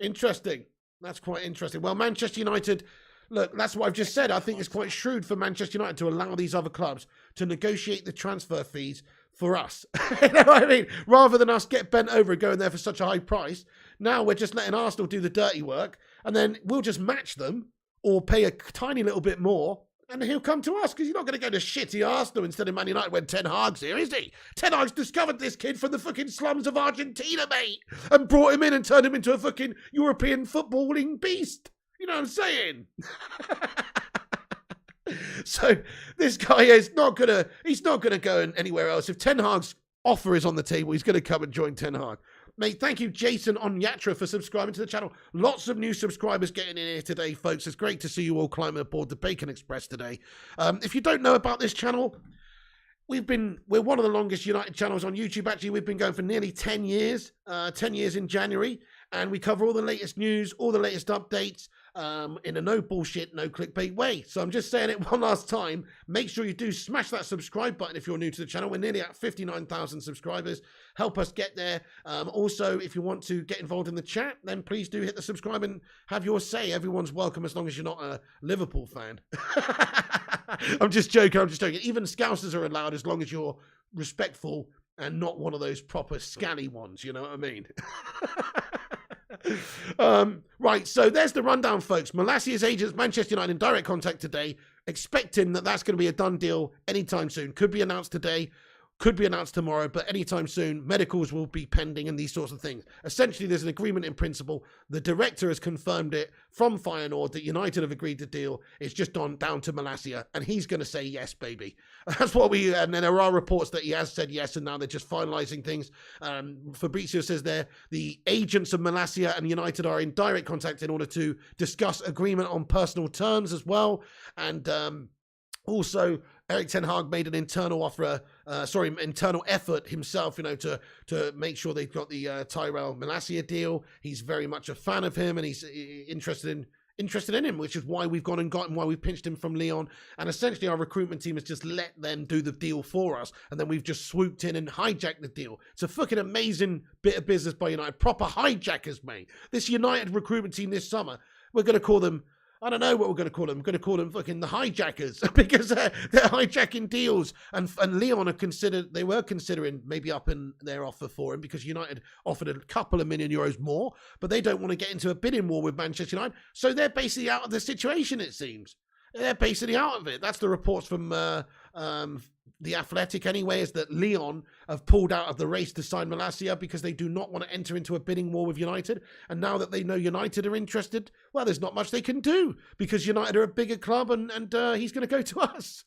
Interesting. That's quite interesting. Well, Manchester United, look, that's what I've just said. I think it's quite shrewd for Manchester United to allow these other clubs to negotiate the transfer fees for us. You know what I mean? Rather than us get bent over and going there for such a high price, now we're just letting Arsenal do the dirty work, and then we'll just match them or pay a tiny little bit more, and he'll come to us because he's not going to go to shitty Arsenal instead of Man United when Ten Hag's here, is he? Ten Hag's discovered this kid from the fucking slums of Argentina, mate, and brought him in and turned him into a fucking European footballing beast. You know what I'm saying? So this guy is he's not gonna go anywhere else. If Ten Hag's offer is on the table, he's going to come and join Ten Hag. Mate, thank you, Jason Onyatra, for subscribing to the channel. Lots of new subscribers getting in here today, folks. It's great to see you all climbing aboard the Bacon Express today. If you don't know about this channel, we're one of the longest United channels on YouTube. Actually, we've been going for nearly 10 years, 10 years in January, and we cover all the latest news, all the latest updates, in a no bullshit, no clickbait way. So I'm just saying it one last time. Make sure you do smash that subscribe button if you're new to the channel. We're nearly at 59,000 subscribers. Help us get there. Also, if you want to get involved in the chat, then please do hit the subscribe and have your say. Everyone's welcome as long as you're not a Liverpool fan. I'm just joking. Even Scousers are allowed as long as you're respectful and not one of those proper scally ones. You know what I mean? Right, so there's the rundown, folks. Malacia's agents, Manchester United, in direct contact today, expecting that that's going to be a done deal anytime soon. Could be announced today, could be announced tomorrow, but anytime soon, medicals will be pending and these sorts of things. Essentially, there's an agreement in principle. The director has confirmed it from Feyenoord that United have agreed to deal. It's just down to Malacia, and he's going to say yes, baby. That's what and then there are reports that he has said yes, and now they're just finalising things. Fabrizio says there, the agents of Malacia and United are in direct contact in order to discuss agreement on personal terms as well, and also, Erik ten Hag made an internal effort himself, to make sure they've got the Tyrell Malacia deal. He's very much a fan of him, and he's interested in him, which is why we've gone and got him, why we've pinched him from Lyon. And essentially, our recruitment team has just let them do the deal for us, and then we've just swooped in and hijacked the deal. It's a fucking amazing bit of business by United. Proper hijackers, mate. This United recruitment team this summer, we're going to call them, I don't know what we're going to call them. We're going to call them fucking the hijackers because they're hijacking deals. And Lyon were considering maybe upping their offer for him because United offered a couple of €1 million more, but they don't want to get into a bidding war with Manchester United. So they're basically out of the situation, it seems. They're basically out of it. That's the reports from The Athletic anyway, is that Lyon have pulled out of the race to sign Malacia because they do not want to enter into a bidding war with United. And now that they know United are interested, well, there's not much they can do because United are a bigger club and he's going to go to us.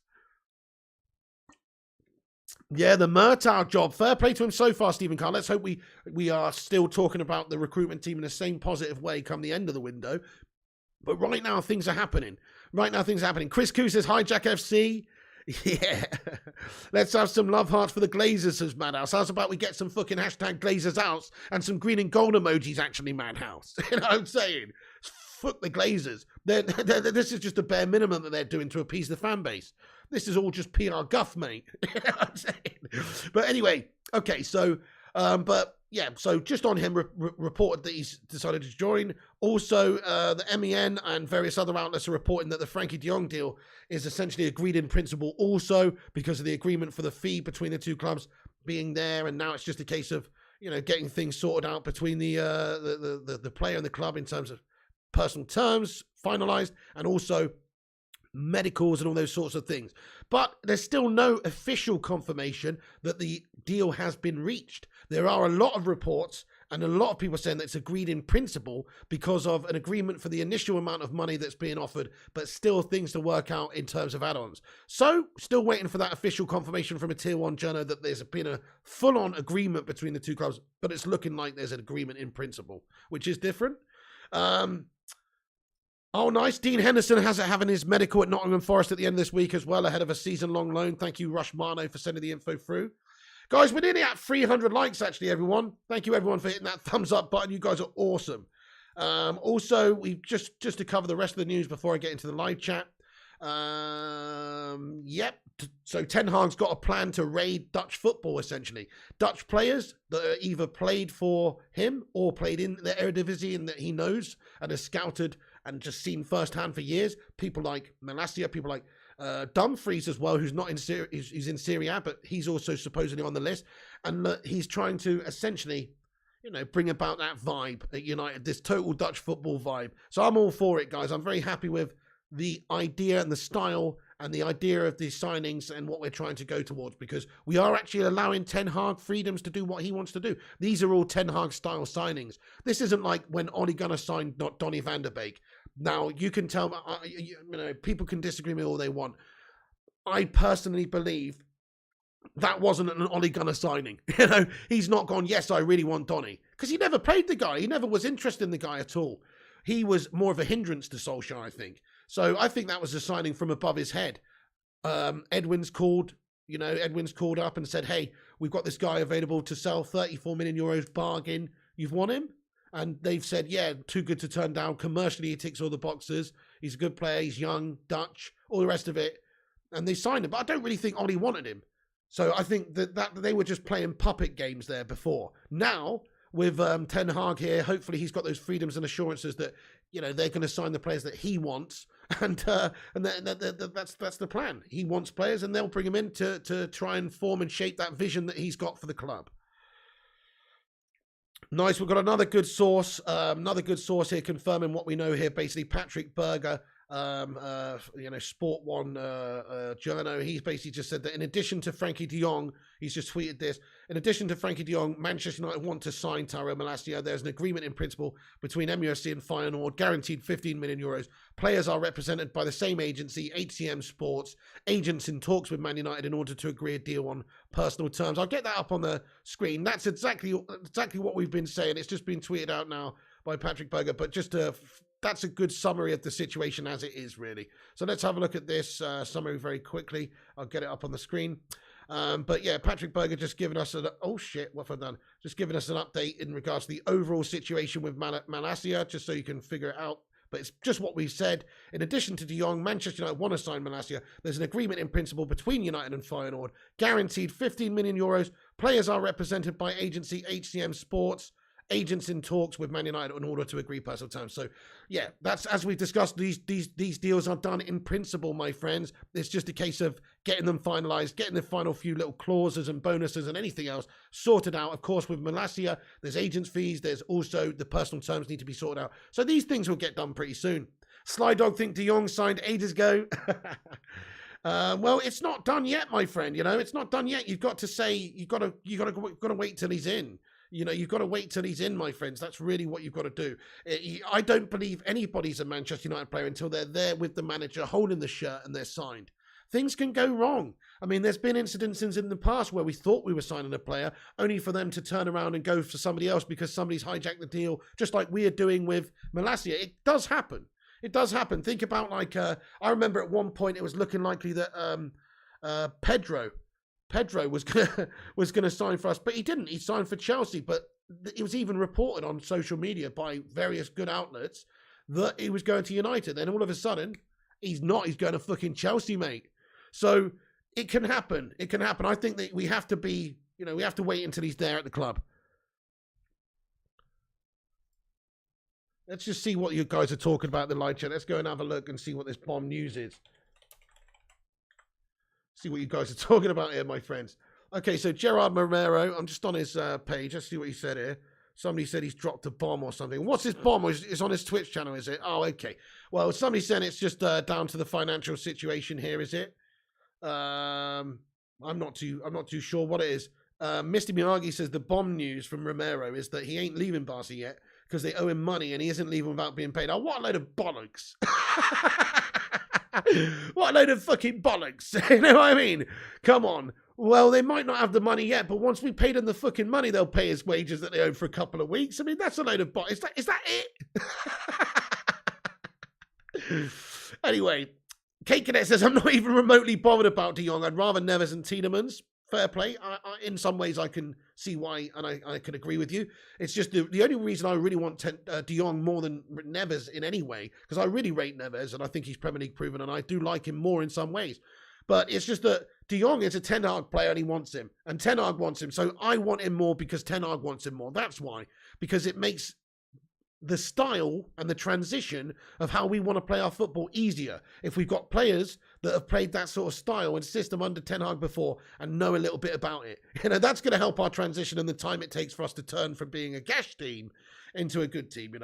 Yeah, the Murtaugh job. Fair play to him so far, Stephen Carr. Let's hope we are still talking about the recruitment team in the same positive way come the end of the window. But right now, things are happening. Chris Koo says, hijack FC. Yeah. Let's have some love hearts for the Glazers, says Madhouse. How's about we get some fucking hashtag Glazers out and some green and gold emojis, actually, Madhouse? You know what I'm saying? Fuck the Glazers. This is just a bare minimum that they're doing to appease the fan base. This is all just PR guff, mate. You know what I'm saying? But anyway, okay, so, so just on him, reported that he's decided to join. Also, the MEN and various other outlets are reporting that the Frankie de Jong deal is essentially agreed in principle also because of the agreement for the fee between the two clubs being there. And now it's just a case of, getting things sorted out between the player and the club in terms of personal terms finalized and also medicals and all those sorts of things. But there's still no official confirmation that the deal has been reached. There are a lot of reports and a lot of people saying that it's agreed in principle because of an agreement for the initial amount of money that's being offered, but still things to work out in terms of add-ons. So, still waiting for that official confirmation from a Tier 1 journal that there's been a full-on agreement between the two clubs, but it's looking like there's an agreement in principle, which is different. Oh, nice. Dean Henderson has it having his medical at Nottingham Forest at the end of this week as well, ahead of a season-long loan. Thank you, Rush Marno, for sending the info through. Guys, we're nearly at 300 likes, actually, everyone. Thank you, everyone, for hitting that thumbs up button. You guys are awesome. Also, we just to cover the rest of the news before I get into the live chat. So Ten Hag's got a plan to raid Dutch football, essentially. Dutch players that either played for him or played in the Eredivisie and that he knows and has scouted and just seen firsthand for years. People like Malacia, people like Dumfries as well, who's not in he's in Serie A, but he's also supposedly on the list. And he's trying to essentially, bring about that vibe at United, this total Dutch football vibe. So I'm all for it, guys. I'm very happy with the idea and the style and the idea of the signings and what we're trying to go towards, because we are actually allowing Ten Hag freedoms to do what he wants to do. These are all Ten Hag style signings. This isn't like when Ole Gunnar signed not Donny van der Beek. Now, you can tell, people can disagree with me all they want. I personally believe that wasn't an Ole Gunnar signing. He's not gone, yes, I really want Donny. Because he never played the guy. He never was interested in the guy at all. He was more of a hindrance to Solskjaer, I think. So I think that was a signing from above his head. Edwin's called up and said, hey, we've got this guy available to sell, 34 million euros bargain. You've won him? And they've said, yeah, too good to turn down. Commercially, he ticks all the boxes. He's a good player. He's young, Dutch, all the rest of it. And they signed him. But I don't really think Ole wanted him. So I think that they were just playing puppet games there before. Now, with Ten Hag here, hopefully he's got those freedoms and assurances that, they're going to sign the players that he wants. And that's the plan. He wants players and they'll bring him in to try and form and shape that vision that he's got for the club. Nice. We've got another good source. Here confirming what we know here. Basically, Patrick Berger, Sport One journo. He's basically just said that in addition to Frankie de Jong, he's just tweeted this. In addition to Frankie de Jong, Manchester United want to sign Tyrell Malacia. There's an agreement in principle between MUFC and Feyenoord, guaranteed 15 million euros. Players are represented by the same agency, HCM Sports. Agents in talks with Man United in order to agree a deal on personal terms. I'll get that up on the screen. That's exactly what we've been saying. It's just been tweeted out now by Patrick Berger, but that's a good summary of the situation as it is, really. So let's have a look at this summary very quickly. I'll get it up on the screen. But yeah, Patrick Berger just giving us what have I done? Just giving us an update in regards to the overall situation with Malacia, just so you can figure it out. But it's just what we said. In addition to de Jong, Manchester United want to sign Malacia. There's an agreement in principle between United and Feyenoord. Guaranteed 15 million euros. Players are represented by agency HCM Sports. Agents in talks with Man United in order to agree personal terms. So, yeah, that's as we've discussed. These deals are done in principle, my friends. It's just a case of getting them finalised, getting the final few little clauses and bonuses and anything else sorted out. Of course, with Malacia, there's agents' fees. There's also the personal terms need to be sorted out. So these things will get done pretty soon. Sly Dog think de Jong signed ages ago. Well, it's not done yet, my friend. You know, it's not done yet. You've got to say you've got to wait till he's in. You know, you've got to wait till he's in, my friends. That's really what you've got to do. I don't believe anybody's a Manchester United player until they're there with the manager holding the shirt and they're signed. Things can go wrong. I mean, there's been incidences in the past where we thought we were signing a player only for them to turn around and go for somebody else because somebody's hijacked the deal, just like we are doing with Malacia. It does happen. It does happen. Think about I remember at one point it was looking likely that Pedro was gonna sign for us, but he didn't. He signed for Chelsea, but it was even reported on social media by various good outlets that he was going to United. Then all of a sudden, he's not. He's going to fucking Chelsea, mate. So it can happen. It can happen. I think that we have to be, we have to wait until he's there at the club. Let's just see what you guys are talking about in the live chat. Let's go and have a look and see what this bomb news is. See what you guys are talking about here, my friends. Okay, so Gerard Morero, I'm just on his page. Let's see what he said here. Somebody said he's dropped a bomb or something. What's his bomb? It's on his Twitch channel, is it? Oh, okay. Well, somebody said it's just down to the financial situation here, is it? I'm not too sure what it is. Mr. Miyagi says the bomb news from Romero is that he ain't leaving Barca yet because they owe him money and he isn't leaving without being paid. Oh, what a load of bollocks. What a load of fucking bollocks. You know what I mean? Come on. Well, they might not have the money yet, but once we pay them the fucking money, they'll pay his wages that they owe for a couple of weeks. I mean, that's a load of bollocks. Is that it? Anyway, Kate Cadet says, I'm not even remotely bothered about de Jong. I'd rather Neves and Tielemans. Fair play. In some ways, I can see why, and I can agree with you. It's just the only reason I really want de Jong more than Neves in any way, because I really rate Neves, and I think he's Premier League proven, and I do like him more in some ways. But it's just that de Jong is a Ten Hag player, and he wants him, and Ten Hag wants him. So I want him more because Ten Hag wants him more. That's why, because it makes the style and the transition of how we want to play our football easier. If we've got players that have played that sort of style and system under Ten Hag before and know a little bit about it, that's going to help our transition and the time it takes for us to turn from being a gash team into a good team,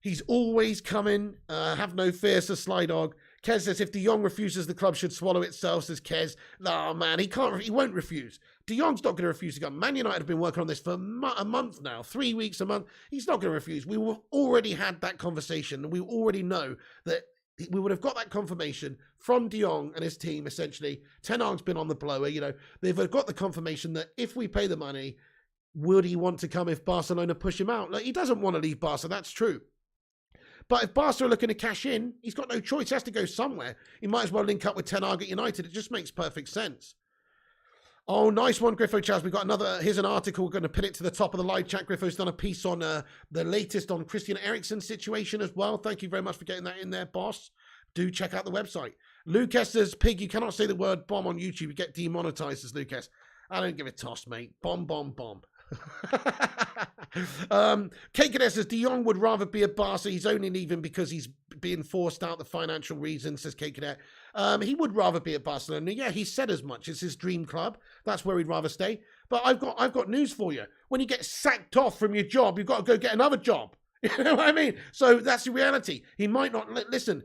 He's always coming. Have no fear, says Sly Dog. Kez says, if de Jong refuses, the club should swallow itself, says Kez. No, man, he won't refuse. De Jong's not going to refuse to go. Man United have been working on this for a month now, 3 weeks, a month. He's not going to refuse. We already had that conversation, and we already know that we would have got that confirmation from de Jong and his team, essentially. Ten Hag's been on the blower, They've got the confirmation that if we pay the money, would he want to come if Barcelona push him out? Like, he doesn't want to leave Barca, that's true. But if Barca are looking to cash in, he's got no choice. He has to go somewhere. He might as well link up with Ten Hag at United. It just makes perfect sense. Oh, nice one, Griffo Chaz. We've got another. Here's an article. We're going to pin it to the top of the live chat. Griffo's done a piece on the latest on Christian Eriksen's situation as well. Thank you very much for getting that in there, boss. Do check out the website. Lucas says, Pig, you cannot say the word bomb on YouTube. You get demonetized, says Lucas. I don't give a toss, mate. Bomb, bomb, bomb. Kate Cadet says de Jong would rather be at Barca. He's only leaving because he's being forced out the financial reasons, says Kate Cadet. He would rather be at Barcelona. Yeah, he said as much. It's his dream club. That's where he'd rather stay. But I've got news for you. When you get sacked off from your job, you've got to go get another job. You know what I mean? So that's the reality. He might not listen.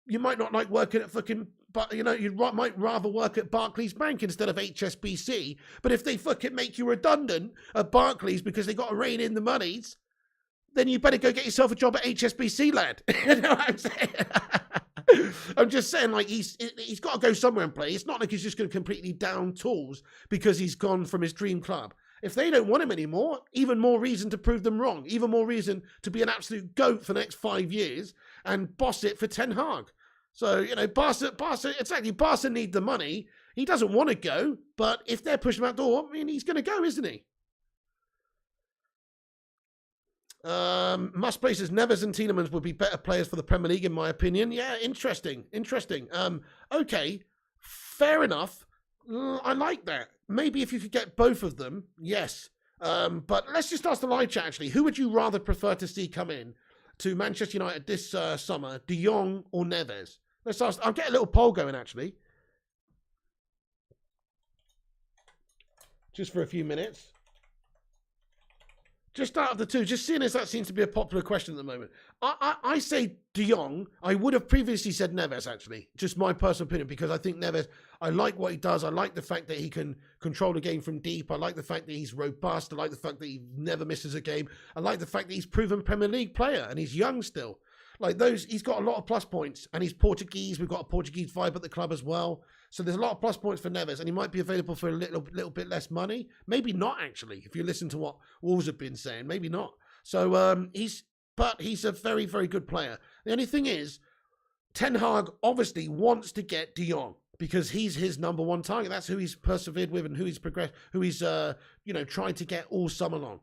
You might not like working at fucking, but you might rather work at Barclays Bank instead of HSBC. But if they fucking make you redundant at Barclays because they got to rein in the monies, then you better go get yourself a job at HSBC, lad. You know what I'm saying? I'm just saying, like, he's got to go somewhere and play. It's not like he's just going to completely down tools because he's gone from his dream club. If they don't want him anymore, even more reason to prove them wrong. Even more reason to be an absolute goat for the next 5 years and boss it for Ten Hag. So, Barca need the money. He doesn't want to go, but if they're pushing him out the door, I mean, he's going to go, isn't he? Must places Neves and Tielemans would be better players for the Premier League, in my opinion. Yeah, interesting. Okay, fair enough. I like that. Maybe if you could get both of them, yes. But let's just ask the live chat, actually. Who would you rather prefer to see come in to Manchester United this summer, De Jong or Neves? Let's ask. I'll get a little poll going, actually. Just for a few minutes. Just out of the two, just seeing as that seems to be a popular question at the moment. I say De Jong. I would have previously said Neves, actually. Just my personal opinion, because I think Neves, I like what he does. I like the fact that he can control the game from deep. I like the fact that he's robust. I like the fact that he never misses a game. I like the fact that he's proven Premier League player and he's young still. Like those, he's got a lot of plus points, and he's Portuguese. We've got a Portuguese vibe at the club as well. So there's a lot of plus points for Neves, and he might be available for a little bit less money. Maybe not, actually, if you listen to what Wolves have been saying. Maybe not. So he's a very, very good player. The only thing is, Ten Hag obviously wants to get De Jong because he's his number one target. That's who he's persevered with and who he's progressed, who he's tried to get all summer long.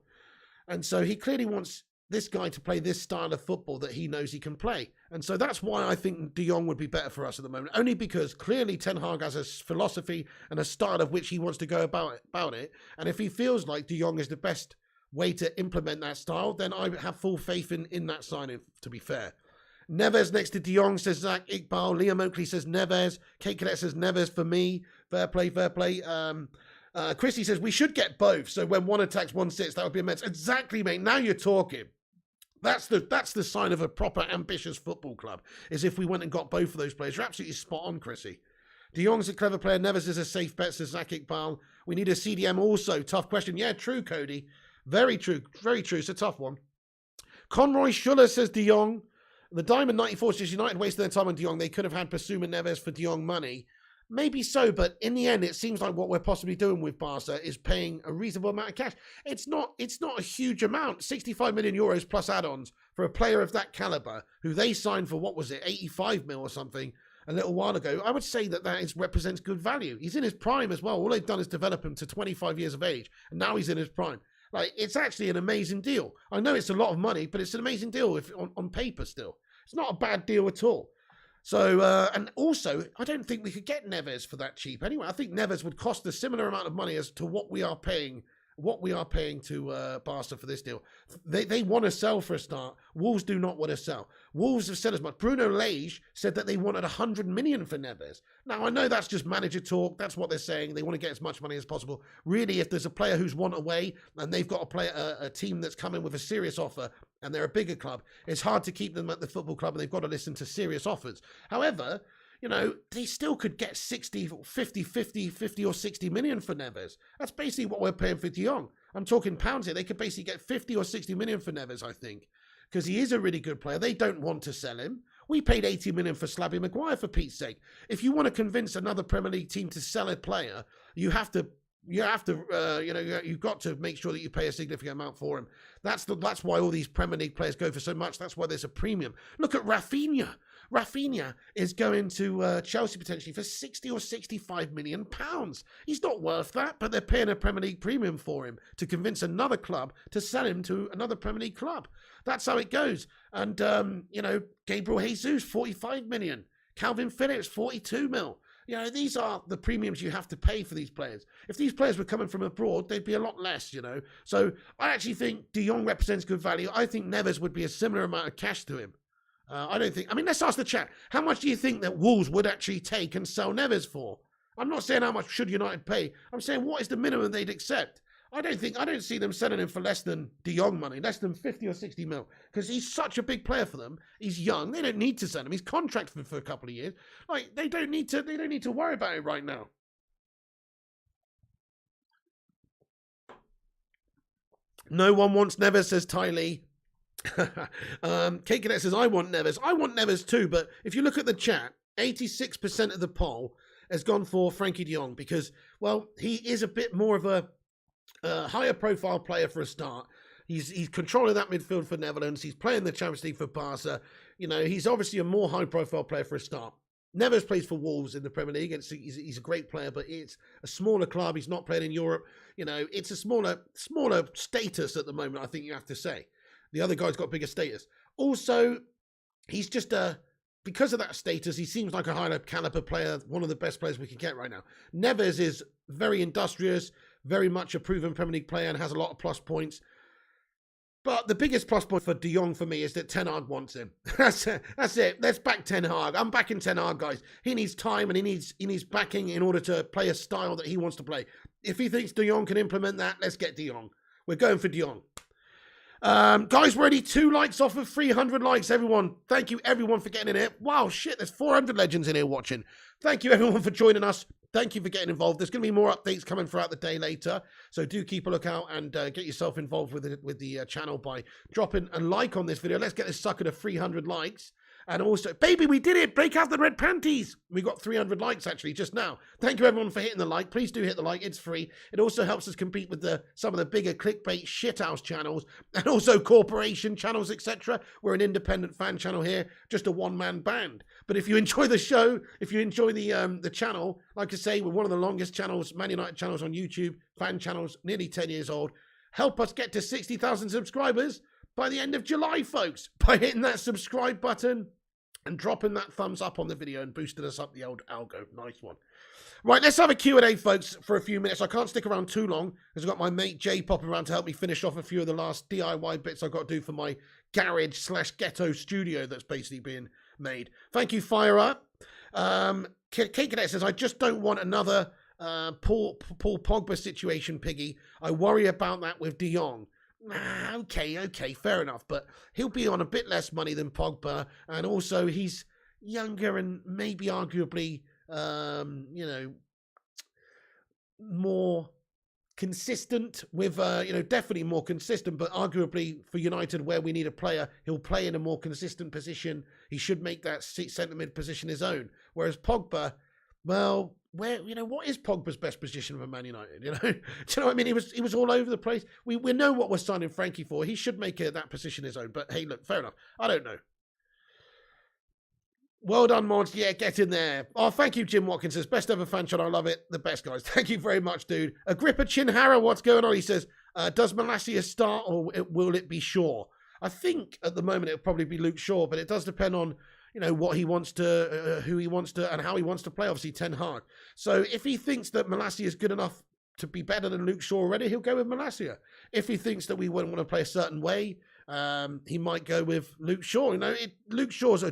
And so he clearly wants this guy to play this style of football that he knows he can play. And so that's why I think De Jong would be better for us at the moment, only because clearly Ten Hag has a philosophy and a style of which he wants to go about it. And if he feels like De Jong is the best way to implement that style, then I have full faith in that signing, to be fair. Neves next to De Jong, says Zach Iqbal. Liam Oakley says Neves. Kate Cadet says Neves for me. Fair play. Chrissy says we should get both. So when one attacks, one sits, that would be immense. Exactly, mate. Now you're talking. That's the sign of a proper ambitious football club, is if we went and got both of those players. You're absolutely spot on, Chrissy. De Jong's a clever player. Neves is a safe bet, says Zach Iqbal. We need a CDM also. Tough question. Yeah, true, Cody. Very true. Very true. It's a tough one. Conroy Schuller says De Jong. The Diamond 94 says United wasted their time on De Jong. They could have had Basuma Neves for De Jong money. Maybe so, but in the end, it seems like what we're possibly doing with Barca is paying a reasonable amount of cash. It's not a huge amount, 65 million euros plus add-ons for a player of that caliber, who they signed for, what was it, 85 mil or something a little while ago. I would say that represents good value. He's in his prime as well. All they've done is develop him to 25 years of age, and now he's in his prime. Like, it's actually an amazing deal. I know it's a lot of money, but it's an amazing deal on paper still. It's not a bad deal at all. So, and also, I don't think we could get Neves for that cheap anyway. I think Neves would cost a similar amount of money as to what we are paying to Barca for this deal. They want to sell for a start. Wolves do not want to sell. Wolves have said as much. Bruno Lage said that they wanted 100 million for Neves. Now, I know that's just manager talk. That's what they're saying. They want to get as much money as possible. Really, if there's a player who's want away and they've got a team that's coming with a serious offer and they're a bigger club, it's hard to keep them at the football club and they've got to listen to serious offers. However, they still could get 50 or 60 million for Neves. That's basically what we're paying for De Jong. I'm talking pounds here. They could basically get 50 or 60 million for Neves, I think, because he is a really good player. They don't want to sell him. We paid 80 million for Slabby Maguire, for Pete's sake. If you want to convince another Premier League team to sell a player, you've got to make sure that you pay a significant amount for him. That's why all these Premier League players go for so much. That's why there's a premium. Look at Rafinha. Rafinha is going to Chelsea potentially for 60 or 65 million pounds. He's not worth that, but they're paying a Premier League premium for him to convince another club to sell him to another Premier League club. That's how it goes. And, Gabriel Jesus, 45 million. Calvin Phillips, 42 mil. These are the premiums you have to pay for these players. If these players were coming from abroad, they'd be a lot less, So I actually think De Jong represents good value. I think Neves would be a similar amount of cash to him. Let's ask the chat. How much do you think that Wolves would actually take and sell Neves for? I'm not saying how much should United pay. I'm saying what is the minimum they'd accept. I don't see them selling him for less than De Jong money, less than 50 or 60 mil, because he's such a big player for them. He's young. They don't need to sell him. He's contracted for a couple of years. Like they don't need to worry about it right now. No one wants Neves, says Ty Lee. Kate Cadet says, I want Neves. I want Neves too, but if you look at the chat, 86% of the poll has gone for Frankie de Jong because, well, he is a bit more of a higher profile player for a start. He's controlling that midfield for Netherlands. He's playing the Champions League for Barca. You know, he's obviously a more high profile player for a start. Neves plays for Wolves in the Premier League. He's a great player, but it's a smaller club. He's not playing in Europe. You know, it's a smaller status at the moment, I think you have to say. The other guy's got bigger status. Also, he's just because of that status, he seems like a higher caliber player, one of the best players we can get right now. Neves is very industrious, very much a proven Premier League player and has a lot of plus points. But the biggest plus point for De Jong for me is that Ten Hag wants him. That's it. Let's back Ten Hag. I'm backing Ten Hag, guys. He needs time and he needs backing in order to play a style that he wants to play. If he thinks De Jong can implement that, let's get De Jong. We're going for De Jong. Guys, we're already 2 likes off of 300 likes, everyone. Thank you, everyone, for getting in here. Wow, shit, there's 400 legends in here watching. Thank you, everyone, for joining us. Thank you for getting involved. There's going to be more updates coming throughout the day later, so do keep a lookout and get yourself involved with the channel by dropping a like on this video. Let's get this sucker to 300 likes. And also, baby, we did it! Break out the red panties! We got 300 likes, actually, just now. Thank you, everyone, for hitting the like. Please do hit the like. It's free. It also helps us compete with some of the bigger clickbait shithouse channels and also corporation channels, etc. We're an independent fan channel here, just a one-man band. But if you enjoy the show, if you enjoy the channel, like I say, we're one of the longest channels, Man United channels on YouTube, fan channels, nearly 10 years old. Help us get to 60,000 subscribers by the end of July, folks, by hitting that subscribe button and dropping that thumbs up on the video and boosting us up the old algo. Nice one. Right, let's have a Q&A, folks, for a few minutes. I can't stick around too long because I've got my mate Jay popping around to help me finish off a few of the last DIY bits I've got to do for my garage/ghetto studio that's basically being made. Thank you, Fire Up. Kate Cadet says, I just don't want another Paul Pogba situation, Piggy. I worry about that with De Jong. Okay, fair enough. But he'll be on a bit less money than Pogba. And also, he's younger and maybe arguably, more consistent with, definitely more consistent, but arguably for United where we need a player, he'll play in a more consistent position. He should make that centre mid position his own. Whereas Pogba, well, what is Pogba's best position for Man United? Do you know what I mean? He was all over the place. We know what we're signing Frankie for. He should make that position his own. But hey, look, fair enough. I don't know. Well done, Mods. Yeah, get in there. Oh, thank you, Jim Watkins. Says, best ever fan channel. I love it. The best, guys. Thank you very much, dude. Agrippa Chinhara, what's going on? He says, does Malacia start or will it be Shaw? I think at the moment it'll probably be Luke Shaw, but it does depend on, what he wants to, who he wants to, and how he wants to play, obviously, Ten Hag. So if he thinks that Malacia is good enough to be better than Luke Shaw already, he'll go with Malacia. If he thinks that we wouldn't want to play a certain way, he might go with Luke Shaw. Luke Shaw's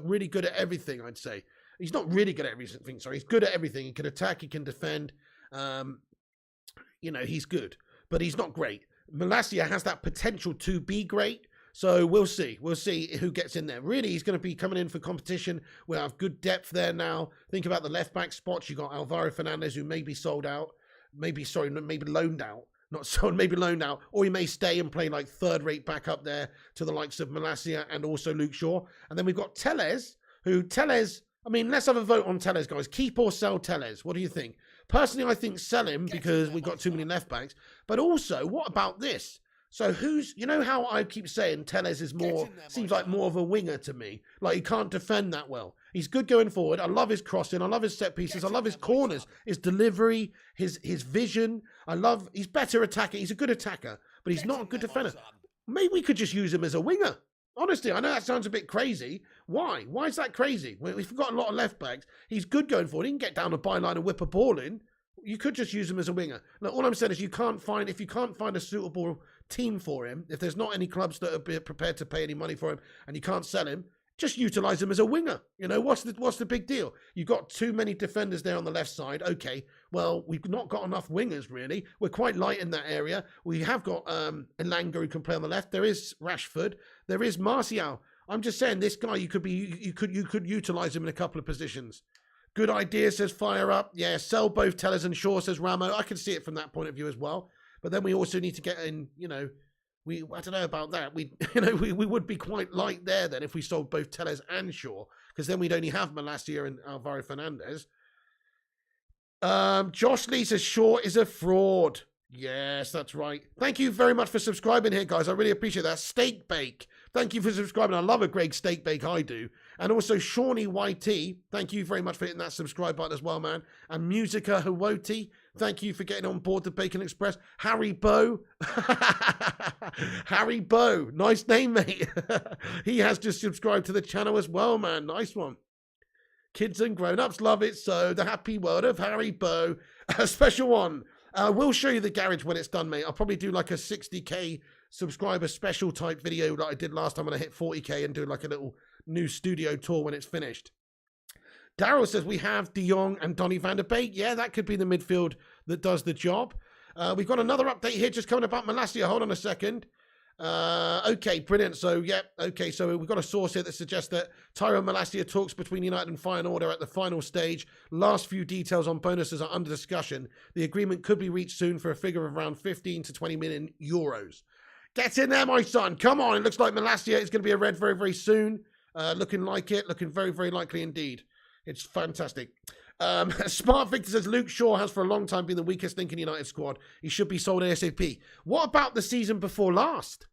really good at everything, I'd say. He's not really good at everything, sorry. He's good at everything. He can attack, he can defend. He's good, but he's not great. Malacia has that potential to be great. So we'll see. We'll see who gets in there. Really, he's going to be coming in for competition. We'll have good depth there now. Think about the left-back spots. You've got Alvaro Fernandez, who may be sold out. Maybe loaned out. Not sold, maybe loaned out. Or he may stay and play like third-rate back up there to the likes of Malacia and also Luke Shaw. And then we've got Telles, let's have a vote on Telles, guys. Keep or sell Telles? What do you think? Personally, I think sell him because we've got too many left-backs. But also, what about this? So how I keep saying Telles is seems like more of a winger to me. Like he can't defend that well. He's good going forward. I love his crossing. I love his set pieces. I love his corners, his delivery, his vision. He's better attacker. He's a good attacker, but he's not a good defender. Maybe we could just use him as a winger. Honestly, I know that sounds a bit crazy. Why? Why is that crazy? We've got a lot of left backs. He's good going forward. He can get down the byline and whip a ball in. You could just use him as a winger. Now, all I'm saying is if you can't find a suitable team for him, if there's not any clubs that are prepared to pay any money for him and you can't sell him, just utilize him as a winger. You know, what's the big deal? You've got too many defenders there on the left side. Okay, well, we've not got enough wingers, really. We're quite light in that area. We have got Elanga who can play on the left. There is Rashford. There is Martial. I'm just saying, this guy, you could utilize him in a couple of positions. Good idea, says Fire Up. Yeah, sell both Tellers and Shaw, says Ramo. I can see it from that point of view as well. But then we also need to get in, you know, I don't know about that. We would be quite light there then if we sold both Tellers and Shaw, because then we'd only have Malacia and Alvaro Fernandez. Josh Lee says Shaw is a fraud. Yes, that's right. Thank you very much for subscribing here, guys. I really appreciate that. Steak Bake, thank you for subscribing. I love a Greg Steak Bake, I do. And also Shawnee YT, thank you very much for hitting that subscribe button as well, man. And Musica Hawoti, thank you for getting on board the Bacon Express. Harry Bow, Harry Bow, nice name, mate. He has just subscribed to the channel as well, man. Nice one. Kids and grown-ups love it, so the happy world of Harry Bow. A special one. We'll show you the garage when it's done, mate. I'll probably do like a 60k subscriber special type video like I did last time when I hit 40k and do like a little new studio tour when it's finished. Daryl says we have De Jong and Donny van der Beek. Yeah, that could be the midfield that does the job. We've got another update here just coming about Malacia. Hold on a second. Okay, brilliant. So, yeah, okay, so we've got a source here that suggests that Tyrell Malacia talks between United and Feyenoord are at the final stage. Last few details on bonuses are under discussion. The agreement could be reached soon for a figure of around 15 to 20 million euros. Get in there, my son. Come on. It looks like Malacia is going to be a red very, very soon. Looking like it. Looking very, very likely indeed. It's fantastic. Smart Victor says Luke Shaw has for a long time been the weakest link in United squad. He should be sold ASAP. What about the season before last?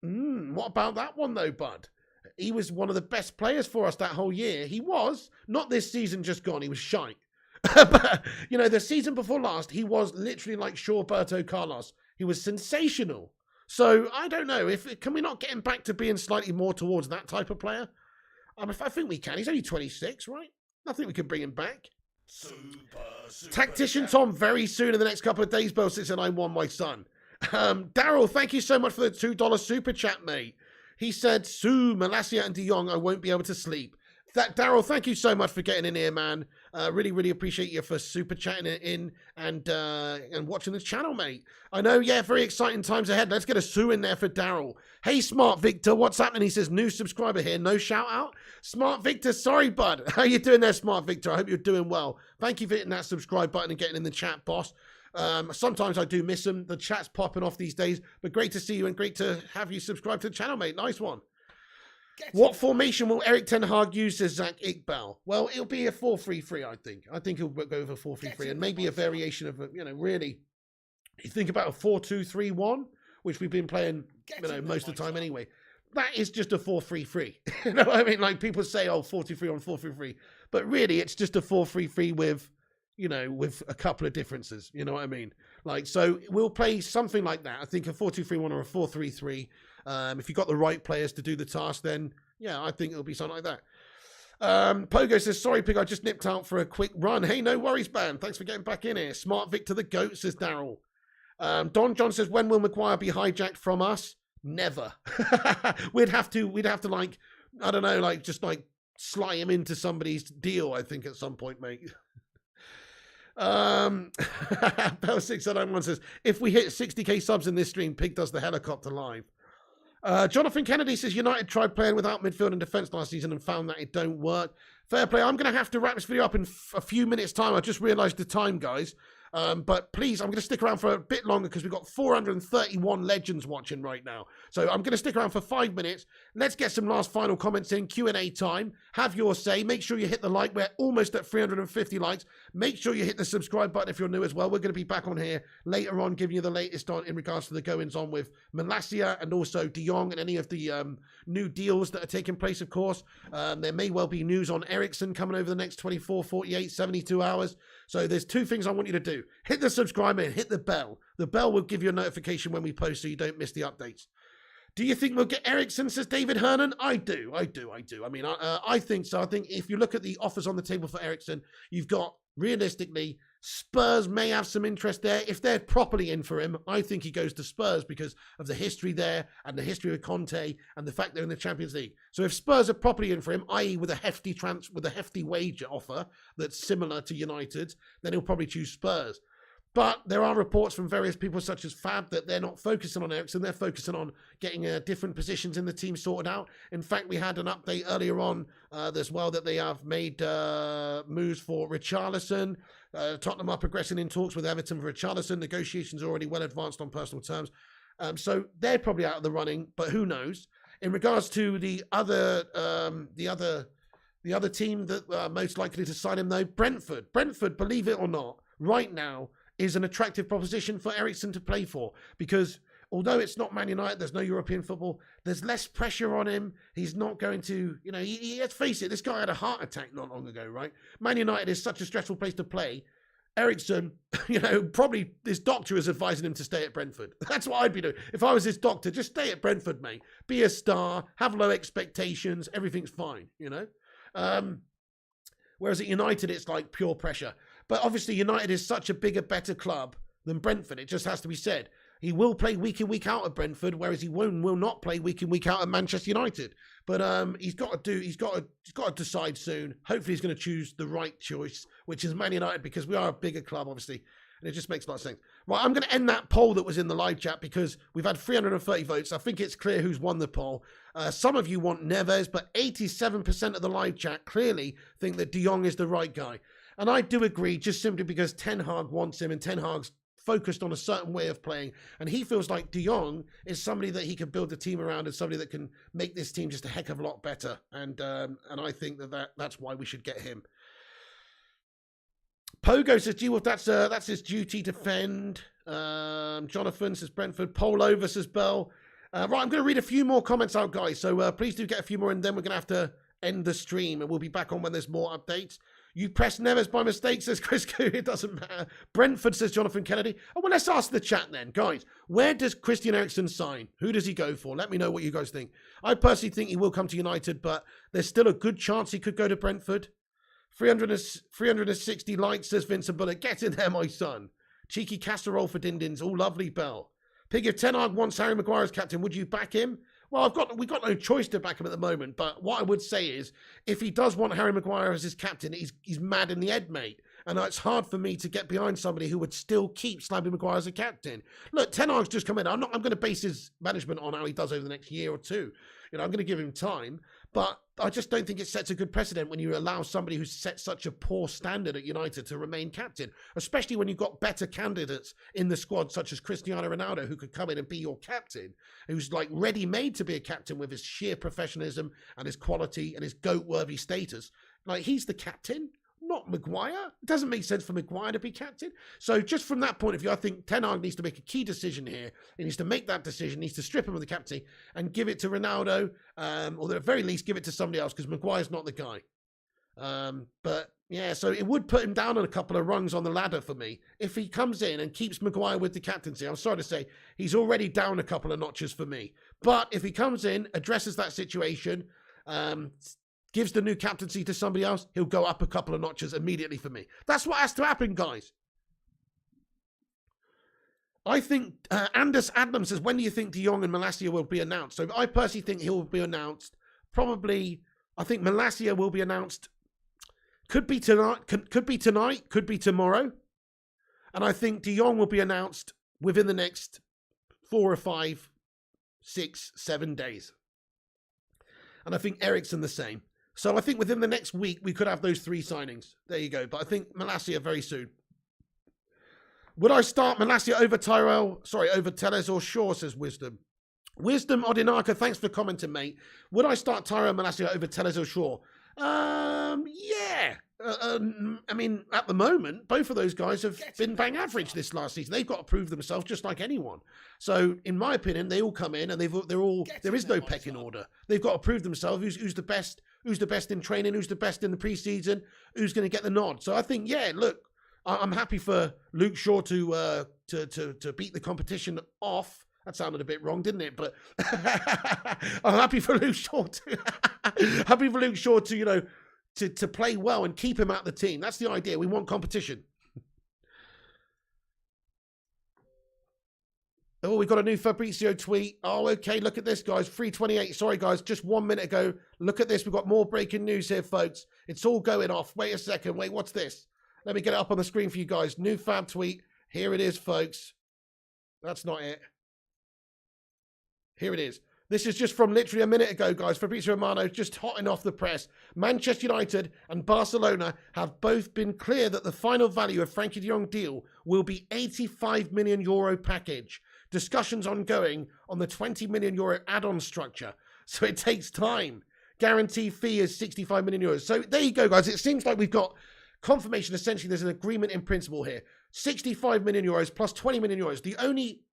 What about that one though, bud? He was one of the best players for us that whole year. He was. Not this season just gone. He was shite. But, you know, the season before last, he was literally like Shawberto Carlos. He was sensational. So, I don't know. Can we not get him back to being slightly more towards that type of player? I think we can. He's only 26, right? I think we can bring him back. Super Tactician Tom, very soon in the next couple of days, Bell 691, my son. Daryl, thank you so much for the $2 super chat, mate. He said, Sue, Malacia and De Jong, I won't be able to sleep. Daryl, thank you so much for getting in here, man. Really, really appreciate you for super chatting it in and watching the channel, mate. I know, yeah, very exciting times ahead. Let's get a Sue in there for Daryl. Hey, Smart Victor, what's happening? He says, new subscriber here, no shout out. Smart Victor, sorry, bud. How you doing there, Smart Victor? I hope you're doing well. Thank you for hitting that subscribe button and getting in the chat, boss. Sometimes I do miss them. The chat's popping off these days, but great to see you and great to have you subscribe to the channel, mate. Nice one. What formation will Eric Ten Hag use as Zach Iqbal? Well, it'll be a 4-3-3, I think. I think he'll go with a 4-3-3 and maybe a variation of, you know, really, you think about a 4-2-3-1, which we've been playing, you know, most of the time anyway. That is just a 4-3-3. You know what I mean? Like people say, oh, 4-2-3 on 4-3-3. But really, it's just a 4-3-3 with, you know, with a couple of differences. You know what I mean? Like, so we'll play something like that. I think a 4-2-3-1 or a 4-3-3. If you've got the right players to do the task, then, yeah, I think it'll be something like that. Pogo says, sorry, Pig, I just nipped out for a quick run. Hey, no worries, man. Thanks for getting back in here. Smart Victor the GOAT, says Daryl. Don John says, when will Maguire be hijacked from us? Never. We'd have to, like, I don't know, like, just, like, slide him into somebody's deal, I think, at some point, mate. Bell 691 says, if we hit 60k subs in this stream, Pig does the helicopter live. Jonathan Kennedy says United tried playing without midfield and defence last season and found that it don't work. Fair play. I'm going to have to wrap this video up in a few minutes' time. I just realised the time, guys. But please, I'm going to stick around for a bit longer because we've got 431 legends watching right now. So I'm going to stick around for 5 minutes. Let's get some last final comments in, Q&A time. Have your say. Make sure you hit the like. We're almost at 350 likes. Make sure you hit the subscribe button if you're new as well. We're going to be back on here later on, giving you the latest on in regards to the goings on with Malacia and also De Jong and any of the new deals that are taking place, of course. There may well be news on Ericsson coming over the next 24, 48, 72 hours. So there's two things I want you to do. Hit the subscribe and hit the bell. The bell will give you a notification when we post so you don't miss the updates. Do you think we'll get Ericsson, says David Hernan? I do. I mean, I think so. I think if you look at the offers on the table for Ericsson, you've got, realistically, Spurs may have some interest there. If they're properly in for him, I think he goes to Spurs because of the history there and the history with Conte and the fact they're in the Champions League. So if Spurs are properly in for him, i.e. with a hefty wage offer that's similar to United's, then he'll probably choose Spurs. But there are reports from various people such as Fab that they're not focusing on Eriksen. They're focusing on getting different positions in the team sorted out. In fact, we had an update earlier on as well that they have made moves for Richarlison. Tottenham are progressing in talks with Everton for Richarlison. Negotiations are already well advanced on personal terms. So they're probably out of the running, but who knows? In regards to the other team that are most likely to sign him, though, Brentford. Brentford, believe it or not, right now, is an attractive proposition for Eriksen to play for because although it's not Man United, there's no European football, there's less pressure on him. He's not going to, let's face it, this guy had a heart attack not long ago, right? Man United is such a stressful place to play. Eriksen, probably his doctor is advising him to stay at Brentford. That's what I'd be doing. If I was his doctor, just stay at Brentford, mate. Be a star, have low expectations, everything's fine, Whereas at United, it's like pure pressure. But obviously, United is such a bigger, better club than Brentford. It just has to be said. He will play week in, week out at Brentford, whereas he will not play week in, week out at Manchester United. But he's got to decide soon. Hopefully, he's going to choose the right choice, which is Man United, because we are a bigger club, obviously. And it just makes a lot of sense. Right, I'm going to end that poll that was in the live chat because we've had 330 votes. I think it's clear who's won the poll. Some of you want Neves, but 87% of the live chat clearly think that De Jong is the right guy. And I do agree, just simply because Ten Hag wants him and Ten Hag's focused on a certain way of playing. And he feels like De Jong is somebody that he can build a team around and somebody that can make this team just a heck of a lot better. And I think that's why we should get him. Pogo says, gee, well, that's his duty to defend. Jonathan says Brentford. Poll over, says Bell. Right, I'm going to read a few more comments out, guys. So please do get a few more, and then we're going to have to end the stream, and we'll be back on when there's more updates. You pressed Neves by mistake, says Chris Coo. It doesn't matter. Brentford, says Jonathan Kennedy. Oh, well, let's ask the chat then. Guys, where does Christian Eriksen sign? Who does he go for? Let me know what you guys think. I personally think he will come to United, but there's still a good chance he could go to Brentford. 360 likes, says Vincent Bullock. Get in there, my son. Cheeky casserole for Dindins. All lovely, Bell. Pig, if Ten Hag wants Harry Maguire as captain, would you back him? Well, we've got no choice to back him at the moment, but what I would say is, if he does want Harry Maguire as his captain, he's mad in the head, mate. And it's hard for me to get behind somebody who would still keep slabbing Maguire as a captain. Look, Ten Hag's just come in. I'm going to base his management on how he does over the next year or two. I'm going to give him time, but I just don't think it sets a good precedent when you allow somebody who's set such a poor standard at United to remain captain, especially when you've got better candidates in the squad, such as Cristiano Ronaldo, who could come in and be your captain, who's like ready-made to be a captain with his sheer professionalism and his quality and his GOAT-worthy status. Like, he's the captain, not Maguire. It doesn't make sense for Maguire to be captain. So just from that point of view, I think Ten Hag needs to make a key decision here. He needs to make that decision, needs to strip him of the captaincy and give it to Ronaldo, or at the very least give it to somebody else, because Maguire's not the guy. But yeah, so it would put him down on a couple of rungs on the ladder for me. If he comes in and keeps Maguire with the captaincy, I'm sorry to say, he's already down a couple of notches for me. But if he comes in, addresses that situation, gives the new captaincy to somebody else, he'll go up a couple of notches immediately for me. That's what has to happen, guys. I think Anders Adlam says, when do you think De Jong and Malacia will be announced? So I personally think he will be announced probably, I think Malacia will be announced, could be tonight, could be tomorrow. And I think De Jong will be announced within the next 4 or 5, 6, 7 days. And I think Eriksen the same. So I think within the next week, we could have those 3 signings. There you go. But I think Malacia very soon. Would I start Malacia over Tyrell? Sorry, over Tellez or Shaw, says Wisdom. Wisdom Odinaka, thanks for commenting, mate. Would I start Tyrell Malacia over Tellez or Shaw? Yeah. I mean, at the moment, both of those guys have been bang average this last season. They've got to prove themselves just like anyone. So, in my opinion, they all come in and they're all. There is no pecking order. They've got to prove themselves. Who's the best? Who's the best in training? Who's the best in the preseason? Who's going to get the nod? So I think, yeah, look, I'm happy for Luke Shaw to beat the competition off. That sounded a bit wrong, didn't it? But I'm happy for Luke Shaw to to play well and keep him at the team. That's the idea. We want competition. Oh, we got a new Fabrizio tweet. Oh, okay, look at this, guys. 3:28. Sorry, guys, just 1 minute ago. Look at this. We've got more breaking news here, folks. It's all going off. Wait a second. Wait, what's this? Let me get it up on the screen for you guys. New Fab tweet. Here it is, folks. That's not it. Here it is. This is just from literally a minute ago, guys. Fabrizio Romano just hotting off the press. Manchester United and Barcelona have both been clear that the final value of Frankie de Jong deal will be €85 million package. Discussions ongoing on the €20 million add-on structure. So it takes time. Guarantee fee is €65 million. So there you go, guys. It seems like we've got confirmation. Essentially, there's an agreement in principle here. €65 million plus €20 million.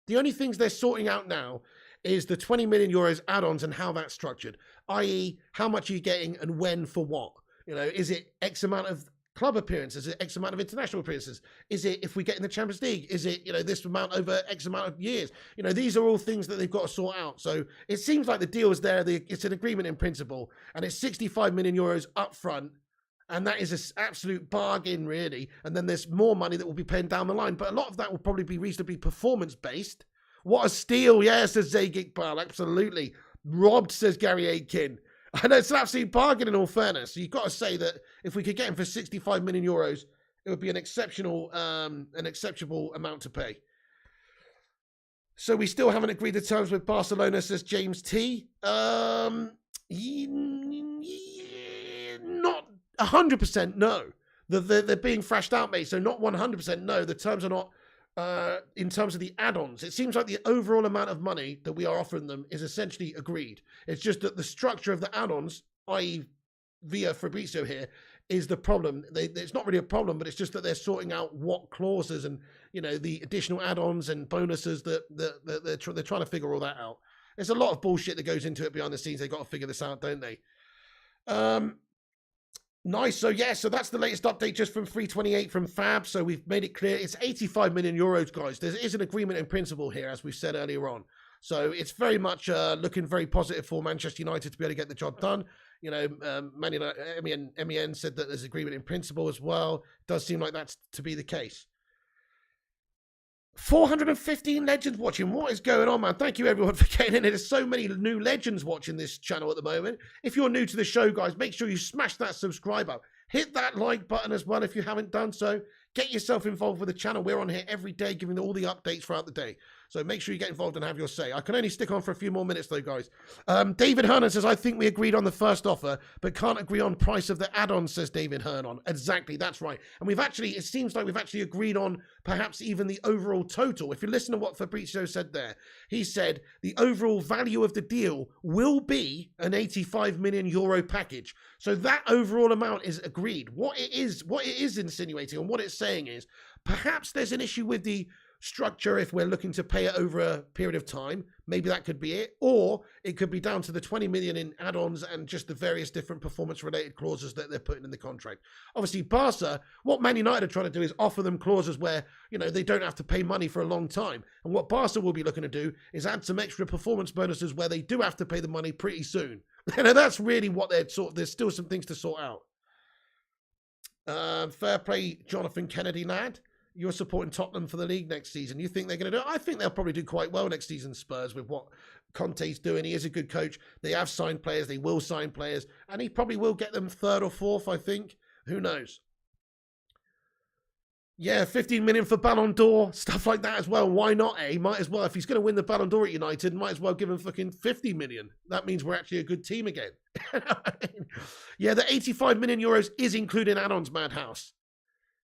The only things they're sorting out now is the €20 million add-ons and how that's structured, i.e. how much are you getting and when for what? You know, is it X amount of club appearances? Is it X amount of international appearances? Is it if we get in the Champions League? Is it, you know, this amount over X amount of years? You know, these are all things that they've got to sort out. So it seems like the deal is there. It's an agreement in principle, and it's €65 million up front. And that is an absolute bargain, really. And then there's more money that will be paying down the line. But a lot of that will probably be reasonably performance-based. What a steal. Yeah, says Zagik Bal. Absolutely. Robbed, says Gary Aitken. I know it's an absolute bargain in all fairness. So you've got to say that if we could get him for €65 million, it would be an exceptional amount to pay. So we still haven't agreed to terms with Barcelona, says James T. Not 100% no. They're being thrashed out, mate. So not 100% no. The terms are not in terms of the add-ons. It seems like the overall amount of money that we are offering them is essentially agreed. It's just that the structure of the add-ons, i.e. via Fabrizio here, is the problem. It's not really a problem, but it's just that they're sorting out what clauses and, you know, the additional add-ons and bonuses that they're trying to figure all that out. There's a lot of bullshit that goes into it behind the scenes. They've got to figure this out, don't they? Nice. So, yeah, so that's the latest update just from 328 from Fab. So we've made it clear. It's €85 million, guys. There is an agreement in principle here, as we've said earlier on. So it's very much looking very positive for Manchester United to be able to get the job done. You know, MEN said that there's agreement in principle as well. It does seem like that's to be the case. 415 legends watching. What is going on, man? Thank you, everyone, for getting in. There's so many new legends watching this channel at the moment. If you're new to the show, guys, make sure you smash that subscribe button. Hit that like button as well if you haven't done so. Get yourself involved with the channel. We're on here every day giving all the updates throughout the day. So make sure you get involved and have your say. I can only stick on for a few more minutes, though, guys. David Hernan says, I think we agreed on the first offer, but can't agree on price of the add-on, says David Hernan. Exactly, that's right. And it seems like we've actually agreed on perhaps even the overall total. If you listen to what Fabrizio said there, he said the overall value of the deal will be an €85 million package. So that overall amount is agreed. What it is insinuating and what it's saying is perhaps there's an issue with the structure if we're looking to pay it over a period of time. Maybe that could be it, or it could be down to the 20 million in add-ons and just the various different performance related clauses that they're putting in the contract. Obviously Barca, what Man United are trying to do is offer them clauses where, you know, they don't have to pay money for a long time, and what Barca will be looking to do is add some extra performance bonuses where they do have to pay the money pretty soon. You know, that's really what there's still some things to sort out. Fair play, Jonathan Kennedy, lad. You're supporting Tottenham for the league next season. You think they're going to do it? I think they'll probably do quite well next season, Spurs, with what Conte's doing. He is a good coach. They have signed players. They will sign players. And he probably will get them third or fourth, I think. Who knows? Yeah, 15 million for Ballon d'Or. Stuff like that as well. Why not, eh? Might as well. If he's going to win the Ballon d'Or at United, might as well give him fucking 50 million. That means we're actually a good team again. Yeah, the 85 million euros is including add-ons, Madhouse.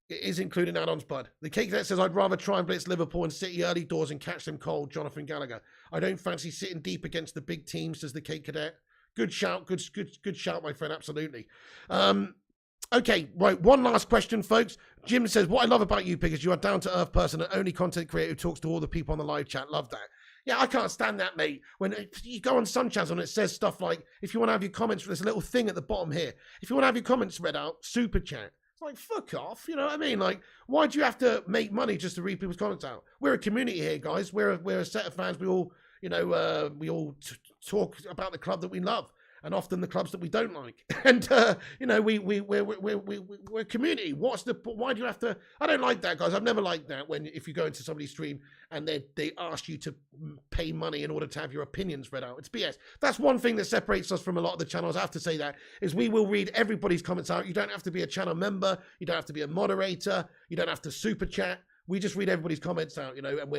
It is including add-ons, bud. The Cake Cadet says, I'd rather try and blitz Liverpool and City early doors and catch them cold, Jonathan Gallagher. I don't fancy sitting deep against the big teams, says the Cake Cadet. Good shout, good shout, my friend, absolutely. Okay, right, one last question, folks. Jim says, what I love about you, Pig, is you're a down-to-earth person and only content creator who talks to all the people on the live chat. Love that. Yeah, I can't stand that, mate. When you go on Sun Channel and it says stuff like, if you want to have your comments, there's a little thing at the bottom here. If you want to have your comments read out, super chat. Like, fuck off, you know what I mean? Like, why do you have to make money just to read people's comments out? We're a community here, guys. We're a set of fans. We all, you know, we all talk about the club that we love. and often the clubs that we don't like. And you know, we're a community. Why do you have to? I don't like that, guys. I've never liked that when if you go into somebody's stream and they ask you to pay money in order to have your opinions read out. It's BS. That's one thing that separates us from a lot of the channels. I have to say that is we will read everybody's comments out. You don't have to be a channel member. You don't have to be a moderator. You don't have to super chat. We just read everybody's comments out, you know, and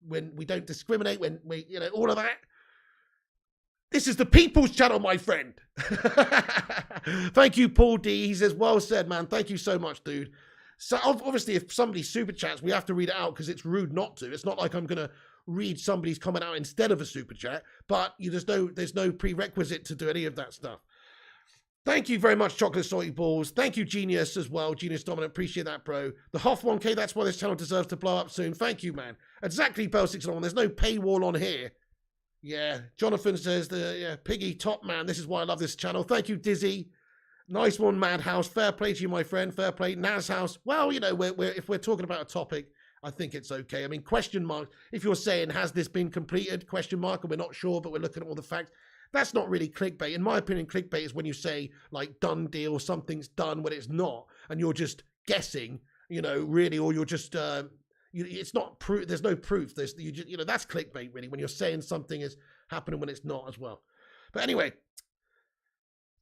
when we don't discriminate, when we, you know, all of that. This is the people's channel, my friend. Thank you, Paul D. He says, well said, man. Thank you so much, dude. So obviously, if somebody super chats, we have to read it out because it's rude not to. It's not like I'm going to read somebody's comment out instead of a super chat, but there's no prerequisite to do any of that stuff. Thank you very much, Chocolate Salty Balls. Thank you, Genius, as well. Genius Dominant, appreciate that, bro. The Hoff 1K, that's why this channel deserves to blow up soon. Thank you, man. Exactly, Bell 601. There's no paywall on here. Yeah, Jonathan says, Piggy, top man. This is why I love this channel. Thank you, Dizzy. Nice one, Madhouse. Fair play to you, my friend. Fair play. Naz House. Well, you know, if we're talking about a topic, I think it's okay. I mean, question mark. If you're saying, has this been completed? Question mark, and we're not sure, but we're looking at all the facts. That's not really clickbait. In my opinion, clickbait is when you say, like, done deal, something's done when it's not, and you're just guessing, you know, really, or you're just, it's not proof. There's no proof. You know, that's clickbait, really, when you're saying something is happening when it's not as well. But anyway,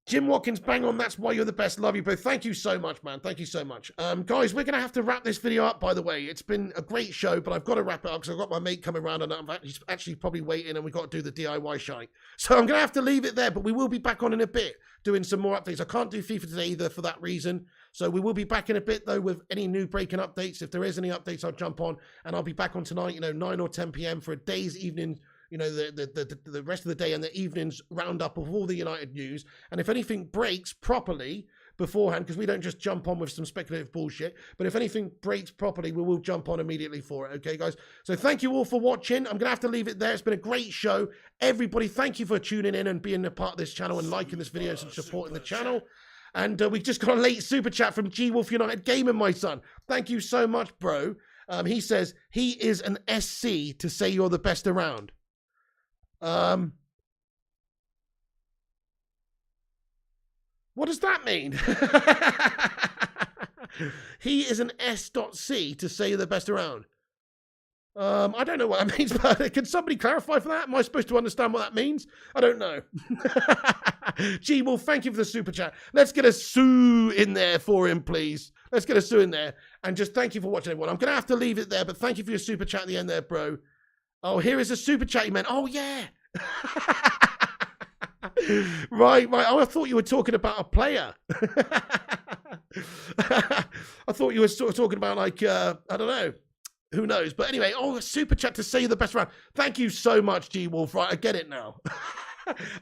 Jim Watkins, bang on. That's why you're the best. Love you both. Thank you so much, man. Thank you so much. Guys, we're going to have to wrap this video up, by the way. It's been a great show, but I've got to wrap it up because I've got my mate coming around and I'm actually probably waiting and we've got to do the DIY shite. So I'm going to have to leave it there, but we will be back on in a bit doing some more updates. I can't do FIFA today either for that reason. So we will be back in a bit, though, with any new breaking updates. If there is any updates, I'll jump on and I'll be back on tonight, you know, 9 or 10 p.m. for a day's evening, you know, the rest of the day and the evening's roundup of all the United news. And if anything breaks properly beforehand, because we don't just jump on with some speculative bullshit, but if anything breaks properly, we will jump on immediately for it. Okay, guys? So thank you all for watching. I'm going to have to leave it there. It's been a great show. Everybody, thank you for tuning in and being a part of this channel and liking this video and supporting the channel. And we've just got a late super chat from G Wolf United Gaming, my son. Thank you so much, bro. He says, he is an SC to say you're the best around. What does that mean? He is an S.C to say you're the best around. I don't know what that means, but can somebody clarify for that? Am I supposed to understand what that means? I don't know. G Wolf, thank you for the super chat. Let's get a Sue in there for him, please. Let's get a Sue in there. And just thank you for watching, everyone. I'm going to have to leave it there, but thank you for your super chat at the end there, bro. Oh, here is a super chat you meant. Oh, yeah. Right. Oh, I thought you were talking about a player. I thought you were sort of talking about, like, I don't know. Who knows? But anyway, a super chat to say you're the best around. Thank you so much, G Wolf. Right, I get it now.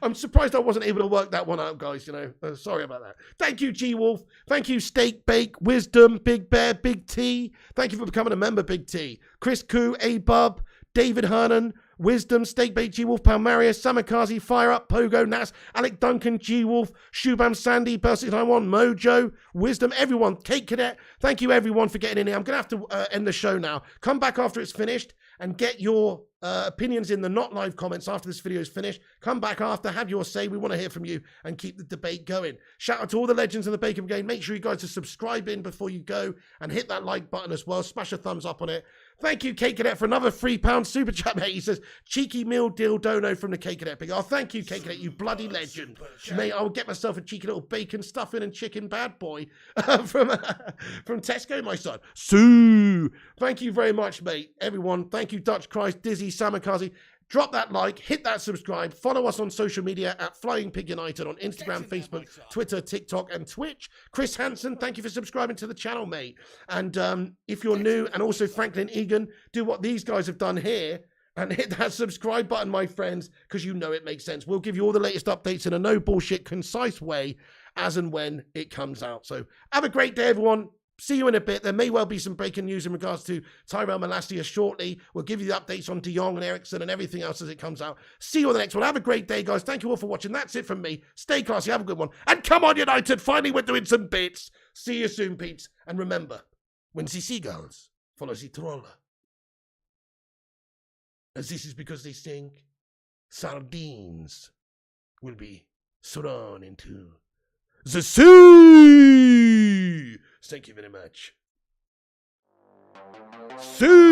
I'm surprised I wasn't able to work that one out, guys, you know. Sorry about that. Thank you, G Wolf. Thank you, Steak Bake, Wisdom, Big Bear, Big T. Thank you for becoming a member, Big T. Chris Koo, A-Bub, David Hernan, Wisdom, Steak Bake, G Wolf, Palmarius, Samikazi, Fire Up, Pogo, Nas, Alec Duncan, G Wolf, Shubham Sandy, Bell691, Mojo, Wisdom, everyone, Cake Cadet. Thank you, everyone, for getting in here. I'm going to have to end the show now. Come back after it's finished and get your opinions in the not live comments after this video is finished. Come back after, have your say. We want to hear from you and keep the debate going. Shout out to all the legends in the Bacon Brigade. Make sure you guys are subscribing before you go and hit that like button as well. Smash a thumbs up on it. Thank you, Cake Cadet, for another £3 super chat, mate. He says, cheeky meal deal dono from the Cake Cadet. Big. Oh, thank you, Cake Cadet, you bloody legend. Mate, I'll get myself a cheeky little bacon stuffing and chicken bad boy from Tesco, my son. Sue. Thank you very much, mate. Everyone, thank you, Dutch Christ, Dizzy, Samikazi. Drop that like, hit that subscribe, follow us on social media at Flying Pig United on Instagram, Facebook, Twitter, TikTok, and Twitch. Chris Hansen, thank you for subscribing to the channel, mate. And if you're new, and also Franklin Egan, do what these guys have done here and hit that subscribe button, my friends, because you know it makes sense. We'll give you all the latest updates in a no bullshit, concise way as and when it comes out. So have a great day, everyone. See you in a bit. There may well be some breaking news in regards to Tyrell Malacia shortly. We'll give you the updates on Jong and Ericsson and everything else as it comes out. See you on the next one. Have a great day, guys. Thank you all for watching. That's it from me. Stay classy. Have a good one. And come on, United. Finally, we're doing some bits. See you soon, peeps. And remember, when the seagulls follow the troll, as this is because they think sardines will be Saran into the sea. Thank you very much. See.